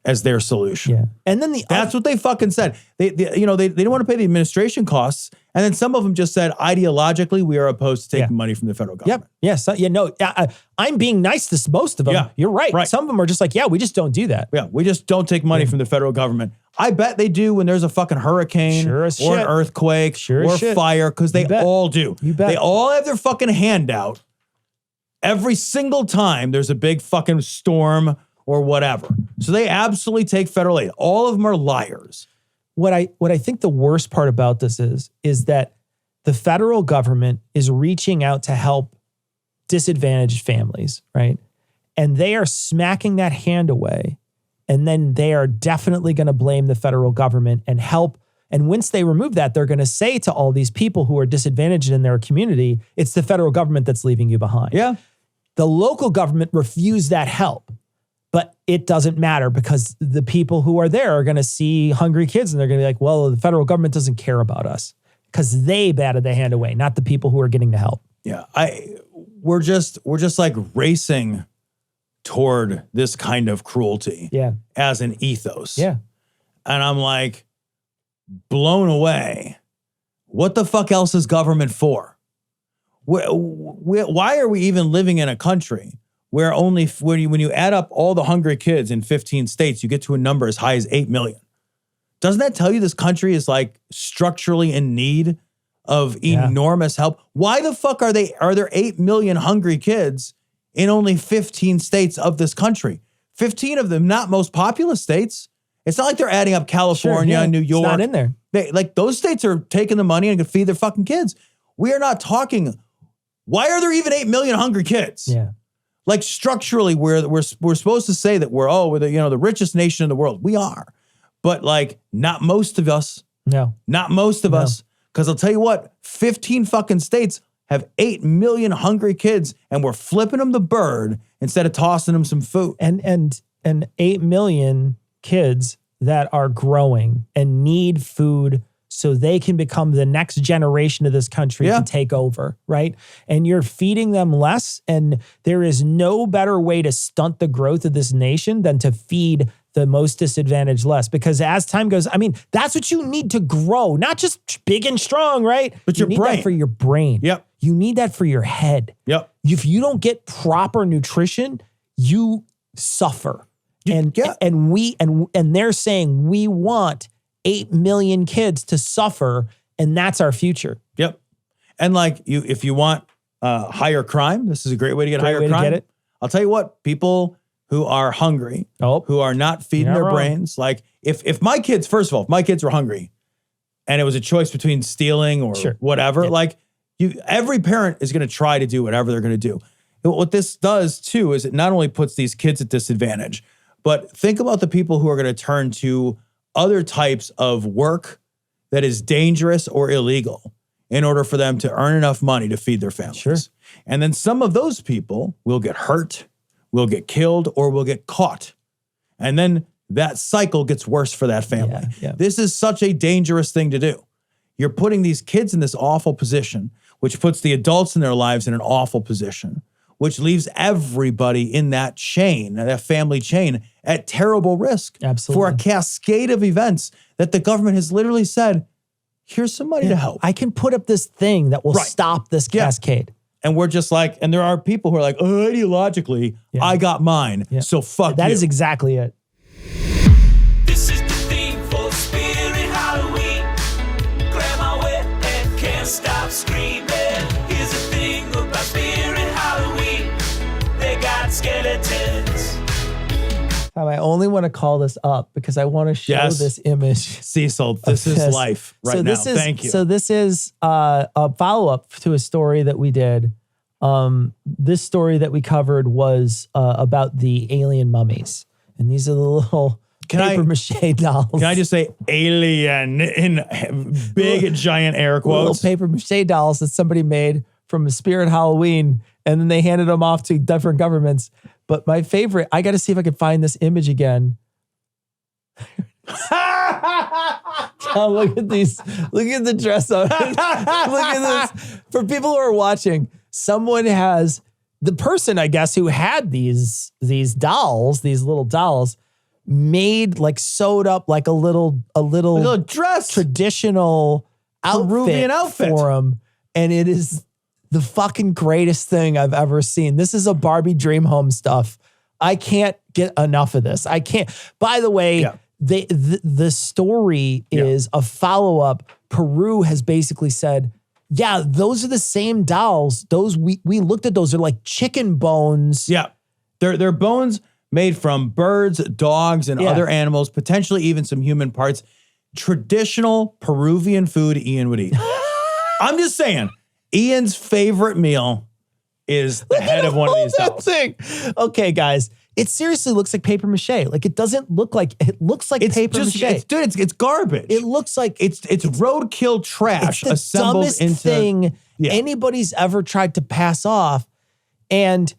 as their solution. Yeah. And then that's what they fucking said. They didn't want to pay the administration costs. And then some of them just said, ideologically, we are opposed to taking money from the federal government. Yep. Yes. I'm being nice to most of them. Yeah. You're right. Some of them are just like, we just don't do that. Yeah. We just don't take money from the federal government. I bet they do when there's a fucking hurricane or an earthquake or fire, because they all do. You bet. They all have their fucking hand out every single time there's a big fucking storm or whatever. So they absolutely take federal aid. All of them are liars. What I think the worst part about this is that the federal government is reaching out to help disadvantaged families, right? And they are smacking that hand away. And then they are definitely going to blame the federal government and help. And once they remove that, they're going to say to all these people who are disadvantaged in their community, it's the federal government that's leaving you behind. Yeah. The local government refused that help. But it doesn't matter because the people who are there are going to see hungry kids and they're going to be like, well, the federal government doesn't care about us because they batted the hand away, not the people who are getting the help. Yeah. We're just like racing toward this kind of cruelty as an ethos. Yeah. And I'm like blown away. What the fuck else is government for? Why are we even living in a country where only when you add up all the hungry kids in 15 states, you get to a number as high as 8 million? Doesn't that tell you this country is like structurally in need of enormous help? Why the fuck are there 8 million hungry kids in only 15 states of this country? 15 of them, not most populous states. It's not like they're adding up California and New York. It's not in there. Those states are taking the money and can feed their fucking kids. We are not talking. Why are there even 8 million hungry kids? Yeah. Like structurally, we're supposed to say that we're the richest nation in the world. We are, but like not most of us. No, not most of us. Because I'll tell you what, 15 fucking states have 8 million hungry kids, and we're flipping them the bird instead of tossing them some food. And 8 million kids that are growing and need food so they can become the next generation of this country to take over, right? And you're feeding them less, and there is no better way to stunt the growth of this nation than to feed the most disadvantaged less. Because as time goes, that's what you need to grow, not just big and strong, right? But you your need brain. that for your brain. Yep. You need that for your head. Yep. If you don't get proper nutrition, you suffer. And they're saying we want 8 million kids to suffer, and that's our future. Yep. And like if you want higher crime, this is a great way to get higher crime. Get it. I'll tell you what, people who are hungry, who are not feeding their brains, like if my kids, first of all, if my kids were hungry and it was a choice between stealing or whatever, like every parent is going to try to do whatever they're going to do. what this does too is it not only puts these kids at disadvantage, but think about the people who are going to turn to other types of work that is dangerous or illegal in order for them to earn enough money to feed their families. Sure. And then some of those people will get hurt, will get killed, or will get caught. And then that cycle gets worse for that family. Yeah. This is such a dangerous thing to do. You're putting these kids in this awful position, which puts the adults in their lives in an awful position, which leaves everybody in that chain, that family chain, at terrible risk. Absolutely. For a cascade of events that the government has literally said, here's some money to help. I can put up this thing that will stop this cascade. And we're just like, and there are people who are like, ideologically, I got mine, so fuck That you. is exactly it. This is the theme for Spirit Halloween. Grandma wet and can't stop screaming. Here's the thing about Spirit Halloween. They got skeletons. I only want to call this up because I want to show this image. Cecil, this is life right now. Thank you. So this is a follow-up to a story that we did. This story that we covered was about the alien mummies. And these are the little papier-mâché dolls. Can I just say alien in big, giant air quotes? Little papier-mâché dolls that somebody made from a Spirit Halloween, and then they handed them off to different governments. But my favorite, I got to see if I can find this image again. Oh, look at these. Look at the dress up. Look at this. For people who are watching, someone has, the person, I guess, who had these dolls, these little dolls, made sewed up like a little dress, traditional Peruvian outfit for him. And it is the fucking greatest thing I've ever seen. This is a Barbie Dream Home stuff. I can't get enough of this. I can't. By the way, the story is a follow-up. Peru has basically said, yeah, those are the same dolls. Those we looked at those. They're like chicken bones. Yeah. They're bones made from birds, dogs, and other animals, potentially even some human parts. Traditional Peruvian food Ian would eat. I'm just saying. Ian's favorite meal is the head of one of these dolls. Thing. Okay, guys. It seriously looks like paper mache. Like it doesn't look like paper mache. It's garbage. It looks like it's roadkill trash it's the assembled dumbest into thing anybody's ever tried to pass off, and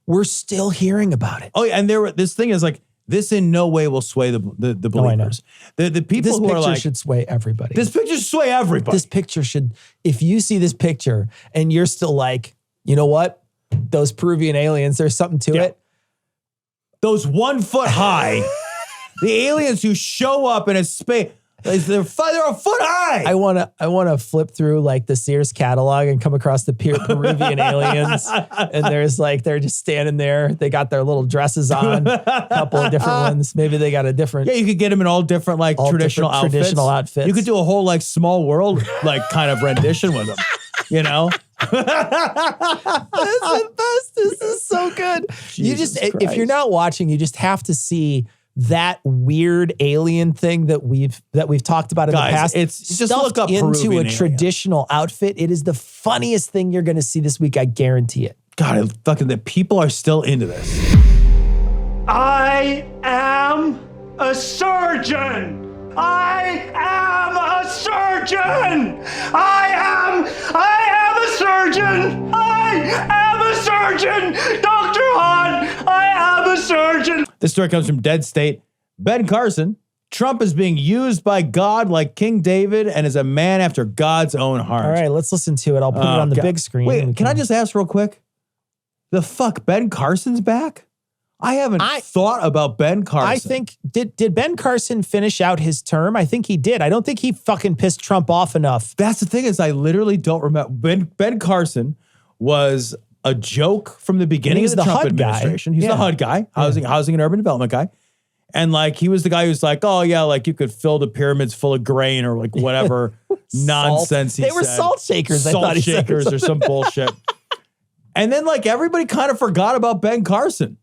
we're still hearing about it. Oh yeah, and this thing is like this in no way will sway the believers. The people this who are picture like should sway everybody. This picture should sway everybody. This picture should, if you see this picture and you're still like, you know what? Those Peruvian aliens, there's something to it. Those 1 foot high, the aliens who show up in a space, they're a foot high. I wanna flip through like the Sears catalog and come across the Peruvian aliens, and they're just standing there. They got their little dresses on, a couple of different ones. Maybe they got a different. Yeah, you could get them in all different traditional outfits. You could do a whole Small World kind of rendition with them. You know. That's the best. This is so good. If you're not watching, you just have to see that weird alien thing that we've talked about in the past. It's just look up into Peruvian a traditional outfit. It is the funniest thing you're going to see this week. I guarantee it. God, the people are still into this. I am a surgeon. I am a surgeon. I am a surgeon. I am a surgeon. Dr. Hahn, I am a surgeon. This story comes from Dead State. Ben Carson. Trump is being used by God like King David and is a man after God's own heart. All right, let's listen to it. I'll put it on the big screen. Wait, can I just ask real quick? The fuck, Ben Carson's back? I haven't thought about Ben Carson. I think, did Ben Carson finish out his term? I think he did. I don't think he fucking pissed Trump off enough. That's the thing is I literally don't remember. Ben Carson was a joke from the beginning of the Trump administration. He's the HUD guy, housing and urban development guy. And he was the guy who's like, oh yeah, you could fill the pyramids full of grain or whatever nonsense he said. They were salt shakers. Salt shakers or some bullshit. And then everybody kind of forgot about Ben Carson.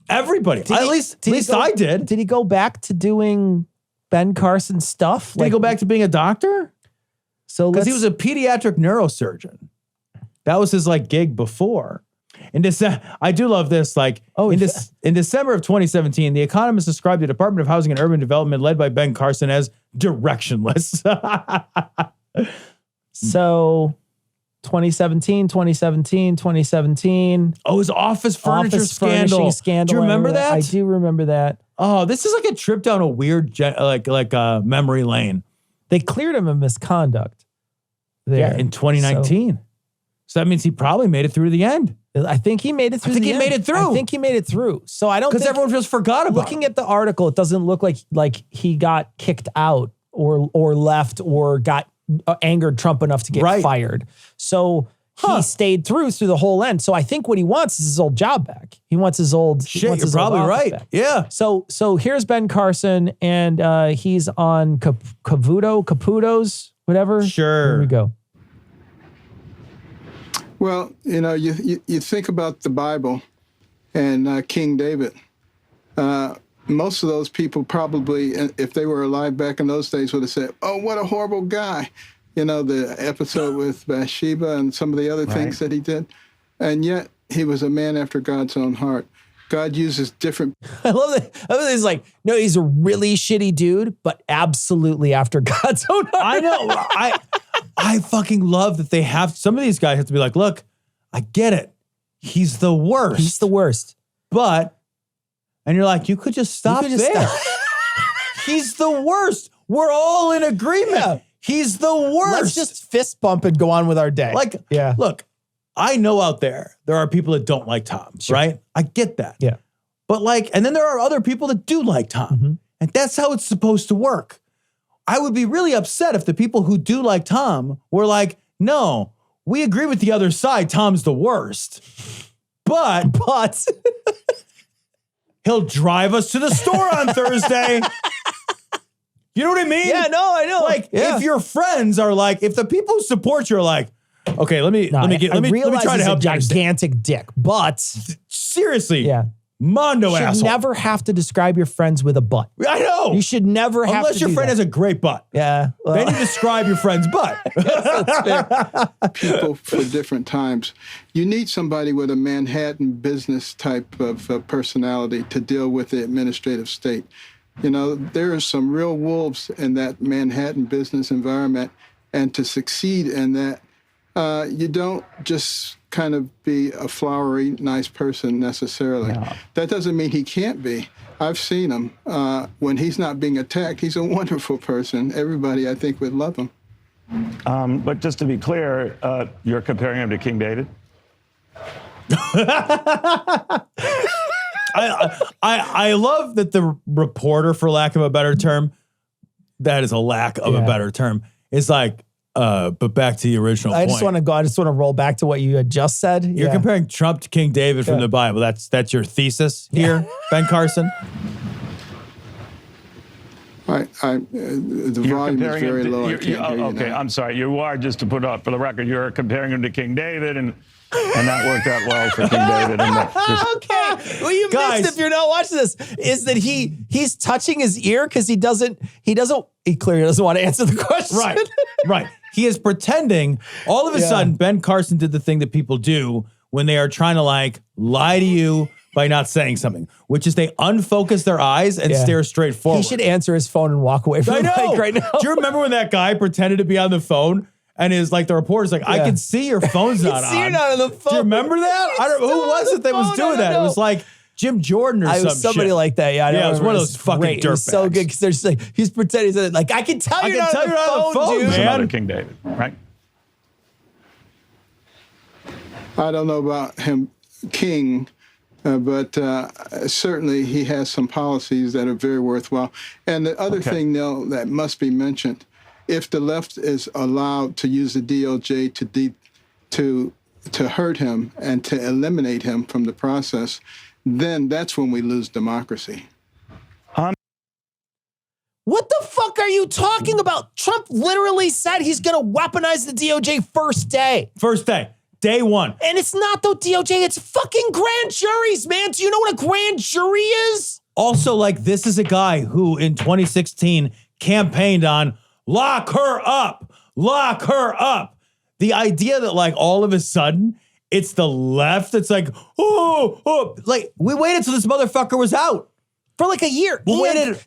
Everybody. At least I did. Did he go back to doing Ben Carson stuff? Did he go back to being a doctor? So because he was a pediatric neurosurgeon. That was his gig before. I do love this. Like, in December of 2017, The Economist described the Department of Housing and Urban Development, led by Ben Carson, as directionless. So 2017. Oh, his office furniture furnishing scandal. Do you remember that? I do remember that. Oh, this is like a trip down a weird, memory lane. They cleared him of misconduct there. Yeah, in 2019. So that means he probably made it through the end. I think he made it through. I think he made it through. I think he made it through. So I don't because everyone just forgot about. Looking at the article, it doesn't look like he got kicked out or left or got angered Trump enough to get fired. So he stayed through the whole end. So I think what he wants is his old job back. He wants his old shit. You're probably right. Back. Yeah. So here's Ben Carson, and he's on Caputo's, whatever. Sure. Here we go. Well, you think about the Bible and King David. Most of those people probably, if they were alive back in those days, would have said, "Oh, what a horrible guy." The episode with Bathsheba and some of the other things that he did. And yet he was a man after God's own heart. God uses different. I love that. He's like, no, he's a really shitty dude, but absolutely after God's own heart. I know. I fucking love that they have, some of these guys have to be like, look, I get it. He's the worst. He's the worst. But, and you're like, you could just stop there. He's the worst. We're all in agreement. Yeah. He's the worst. Let's just fist bump and go on with our day. Look, I know out there are people that don't like Tom, right? I get that. Yeah. But and then there are other people that do like Tom. Mm-hmm. And that's how it's supposed to work. I would be really upset if the people who do like Tom were like, no, we agree with the other side. Tom's the worst. But he'll drive us to the store on Thursday. You know what I mean? Yeah, no, I know. If your friends are if the people who support you are like, okay, let me try to help you. Gigantic dick, but seriously, Mondo you should asshole. Never have to describe your friends with a butt. I know. You should never have unless to your friend has a great butt. Yeah. Well. Then you describe your friend's butt. People for different times. You need somebody with a Manhattan business type of personality to deal with the administrative state. There are some real wolves in that Manhattan business environment, and to succeed in that, you don't just kind of be a flowery, nice person necessarily. No. That doesn't mean he can't be. I've seen him. When he's not being attacked, he's a wonderful person. Everybody, I think, would love him. But just to be clear, you're comparing him to King David? I love that the reporter, for lack of a better term, that is a lack of a better term, is but back to the original point. I just want to roll back to what you had just said. You're comparing Trump to King David from the Bible. That's your thesis here, Ben Carson? The volume is very low. Okay, I'm sorry. You are, just to put up for the record, you're comparing him to King David, and that worked out well for King David. Okay. What you missed, if you're not watching this, is that he's touching his ear because he clearly doesn't want to answer the question. Right. He is pretending. All of a sudden, Ben Carson did the thing that people do when they are trying to lie to you by not saying something, which is they unfocus their eyes and stare straight forward. He should answer his phone and walk away from the mic right now. Do you remember when that guy pretended to be on the phone? And the reporter's like, I can see your phone's not on. I can see you're not on the phone. Do you remember that? Who was it that was doing that? It was Jim Jordan or something. It was somebody like that. Yeah, it was one of those fucking dirtbags. It was so good because they're just he's pretending. I can tell you're not on the phone, dude. It's another King David, right? I don't know about him, King, but certainly he has some policies that are very worthwhile. And the other thing, Neil, that must be mentioned, if the left is allowed to use the DOJ to hurt him and to eliminate him from the process, then that's when we lose democracy. What the fuck are you talking about? Trump literally said he's going to weaponize the DOJ first day. First day. Day one. And it's not the DOJ, it's fucking grand juries, man. Do you know what a grand jury is? Also, this is a guy who in 2016 campaigned on lock her up. The idea that all of a sudden It's the left. It's like, oh. Like, we waited till this motherfucker was out. For like a year.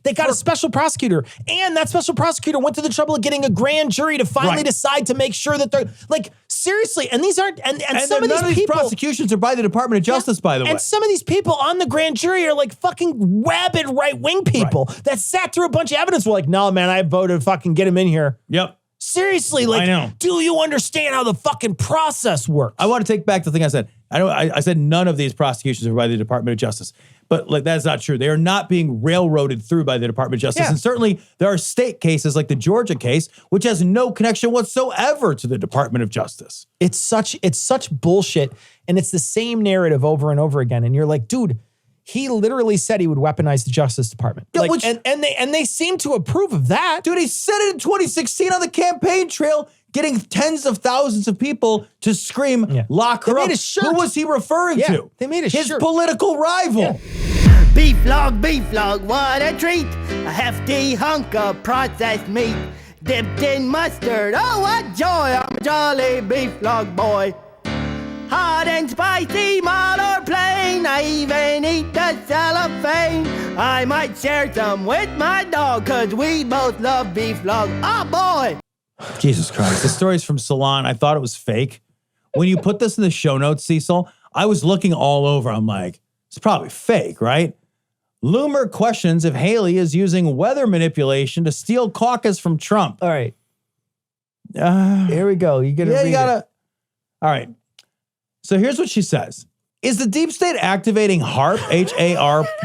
They got a special prosecutor. And that special prosecutor went to the trouble of getting a grand jury to finally decide to make sure that they're like, seriously. And these aren't, and some of these people, prosecutions are by the Department of Justice, by the way. And some of these people on the grand jury are like fucking rabid right-wing people that sat through a bunch of evidence. Were like, no, man, I voted fucking get him in here. Yep. Seriously, like, I know. Do you understand how the fucking process works? I want to take back the thing I said. I said none of these prosecutions are by the Department of Justice. But like that's not true. They are not being railroaded through by the Department of Justice. Yeah. And certainly there are state cases like the Georgia case, which has no connection whatsoever to the Department of Justice. It's such bullshit. And it's the same narrative over and over again. And you're like, dude, he literally said he would weaponize the Justice Department. Yeah, like, and they seem to approve of that. Dude, he said it in 2016 on the campaign trail, getting tens of thousands of people to scream, lock her up. Who was he referring to? They made a His shirt. political rival. Yeah. Beef log, what a treat. A hefty hunk of processed meat, dipped in mustard. Oh, what joy, I'm a jolly beef log boy. Hot and spicy, mild or plain, I even eat the cellophane. I might share some with my dog, cause we both love beef log. Oh boy! Jesus Christ. The story's from Salon. I thought it was fake. When you put this in the show notes, Cecil, I was looking all over. I'm like, it's probably fake, right? Loomer questions if Haley is using weather manipulation to steal caucus from Trump. All right. Here we go. You gotta All right. So here's what she says. Is the deep state activating HAARP,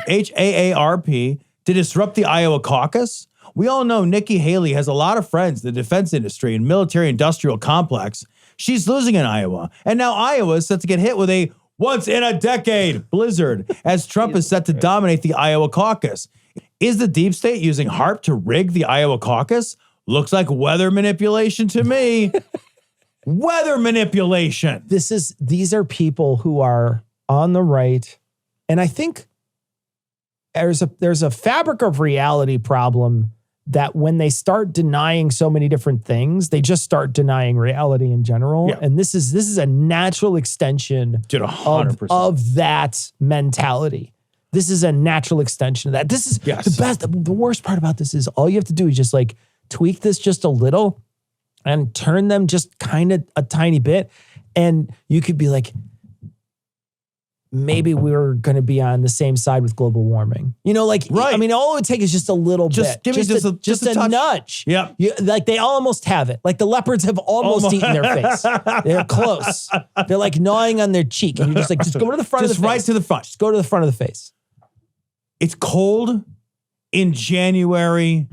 H-A-A-R-P, to disrupt the Iowa caucus? We all know Nikki Haley has a lot of friends in the defense industry and military-industrial complex. She's losing in Iowa. And now Iowa is set to get hit with a once-in-a-decade blizzard as Trump is set to dominate the Iowa caucus. Is the deep state using HAARP to rig the Iowa caucus? Looks like weather manipulation to me. Weather manipulation. These are people who are on the right. And I think there's a fabric of reality problem that when they start denying so many different things, they just start denying reality in general. Yeah. And this is a natural extension Dude, 100%. of that mentality. This is a natural extension of that. This is the best. The worst part about this is all you have to do is just like tweak this just a little and turn them just kind of a tiny bit. And you could be like, maybe we're going to be on the same side with global warming. You know, like, I mean, all it would take is just a little bit. Give me just a nudge. Yeah. Like they almost have it. Like the leopards have almost eaten their face. They're close. They're like gnawing on their cheek. And you're just like, just go to the front of the face. Just right to the front. Just go to the front of the face. It's cold in January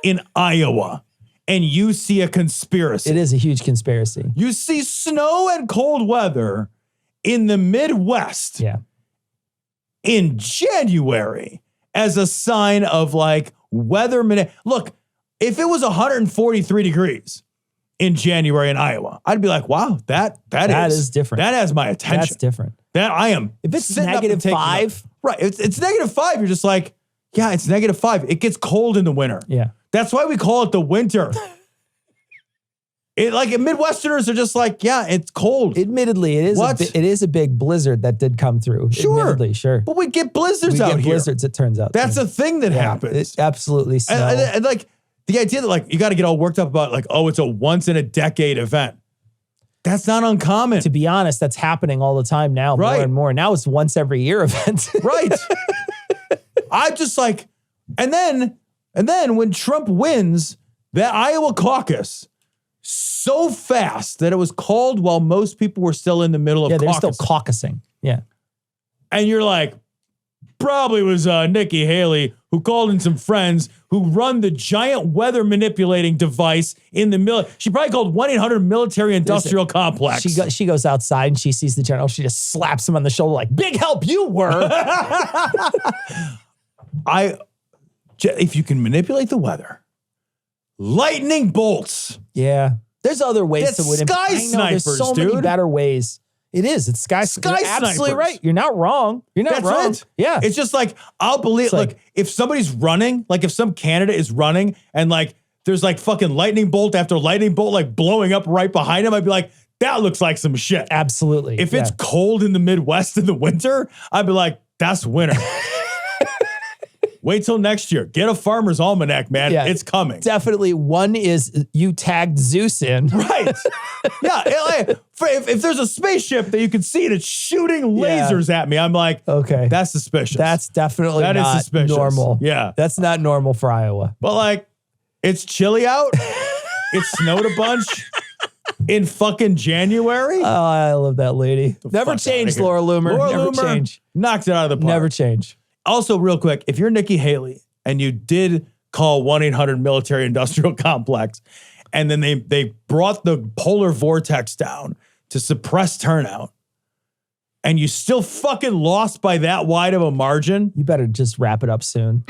in Iowa. And you see a conspiracy. It is a huge conspiracy. You see snow and cold weather in the Midwest in January as a sign of like weather. Look, if it was 143 degrees in January in Iowa, I'd be like, wow, that is different. That has my attention. That's different. That I am. If it's -5. Right. It's -5. You're just like, yeah, it's -5. It gets cold in the winter. Yeah. That's why we call it the winter. Midwesterners are just like, yeah, it's cold. Admittedly, it is a big blizzard that did come through. Sure. Admittedly, sure. But we get blizzards out here. Blizzards, it turns out. That's a thing that happens. It absolutely snow. And like the idea that like you got to get all worked up about like, oh, it's a once in a decade event. That's not uncommon. To be honest, that's happening all the time now, more and more. Now it's once every year event. Right. I just like, and then when Trump wins that Iowa caucus so fast that it was called while most people were still in the middle of they're caucus. still caucusing. Yeah. And you're like, probably was Nikki Haley who called in some friends who run the giant weather manipulating device in the middle. She probably called 1-800 military industrial complex. She goes outside and she sees the general. She just slaps him on the shoulder like, big help you were. If you can manipulate the weather, lightning bolts. Yeah. There's other ways to win. Sky snipers, there's so many better ways. It is. It's sky snipers. You're absolutely right. You're not wrong. You're not wrong. It. Yeah. It's just like, I'll believe, like, if somebody's running, like if some candidate is running and like, there's like fucking lightning bolt after lightning bolt, like blowing up right behind him, I'd be like, that looks like some shit. Absolutely. If it's cold in the Midwest in the winter, I'd be like, that's winter. Wait till next year. Get a farmer's almanac, man. Yeah, it's coming. Definitely. One is you tagged Zeus in. Right. Yeah. If there's a spaceship that you can see that's shooting lasers at me, I'm like, okay, that's suspicious. That's definitely that not is suspicious. Normal. Yeah. That's not normal for Iowa. But like, it's chilly out. It snowed a bunch in fucking January. Oh, I love that lady. Never change, Laura Loomer. Never change. Knocked it out of the park. Never change. Also, real quick, if you're Nikki Haley and you did call 1-800 military industrial complex, and then they brought the polar vortex down to suppress turnout, and you still fucking lost by that wide of a margin, you better just wrap it up soon.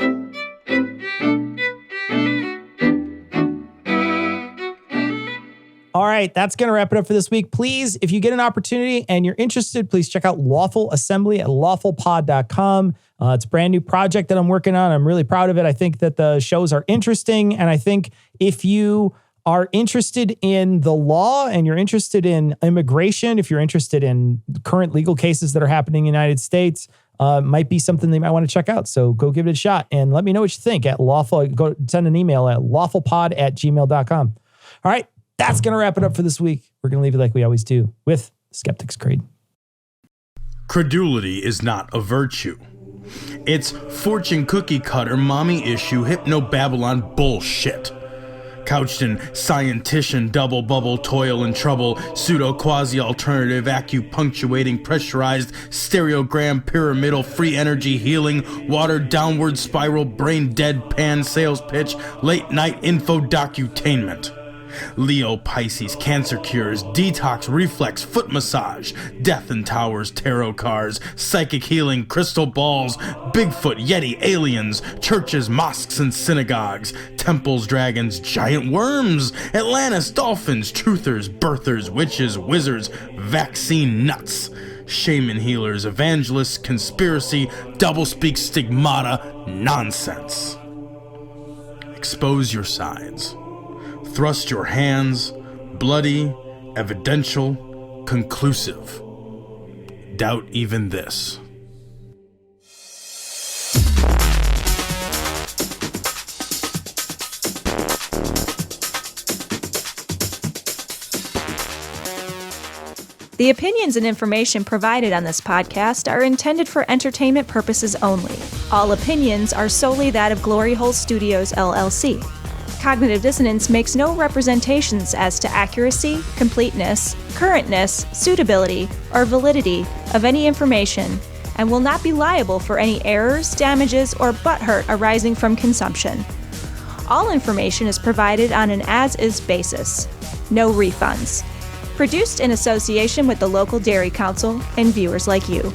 All right, that's going to wrap it up for this week. Please, if you get an opportunity and you're interested, please check out Lawful Assembly at lawfulpod.com. It's a brand new project that I'm working on. I'm really proud of it. I think that the shows are interesting. And I think if you are interested in the law and you're interested in immigration, if you're interested in current legal cases that are happening in the United States, might be something that you might want to check out. So go give it a shot and let me know what you think at lawful. Go send an email at lawfulpod@gmail.com. All right. That's going to wrap it up for this week. We're going to leave it like we always do with Skeptic's Creed. Credulity is not a virtue. It's fortune cookie cutter, mommy issue, hypno-Babylon bullshit. Couched in scientician, double bubble, toil and trouble, pseudo quasi-alternative, acupunctuating, pressurized, stereogram, pyramidal, free energy healing, water downward spiral, brain deadpan, sales pitch, late night info docutainment. Leo, Pisces, cancer cures, detox, reflex, foot massage, death and towers, tarot cards, psychic healing, crystal balls, Bigfoot, Yeti, aliens, churches, mosques and synagogues, temples, dragons, giant worms, Atlantis, dolphins, truthers, birthers, witches, wizards, vaccine nuts, shaman healers, evangelists, conspiracy, doublespeak, stigmata, nonsense. Expose your sides. Thrust your hands, bloody, evidential, conclusive. Doubt even this. The opinions and information provided on this podcast are intended for entertainment purposes only. All opinions are solely that of Glory Hole Studios, LLC. Cognitive Dissonance makes no representations as to accuracy, completeness, currentness, suitability, or validity of any information, and will not be liable for any errors, damages, or butthurt arising from consumption. All information is provided on an as-is basis. No refunds. Produced in association with the local Dairy Council and viewers like you.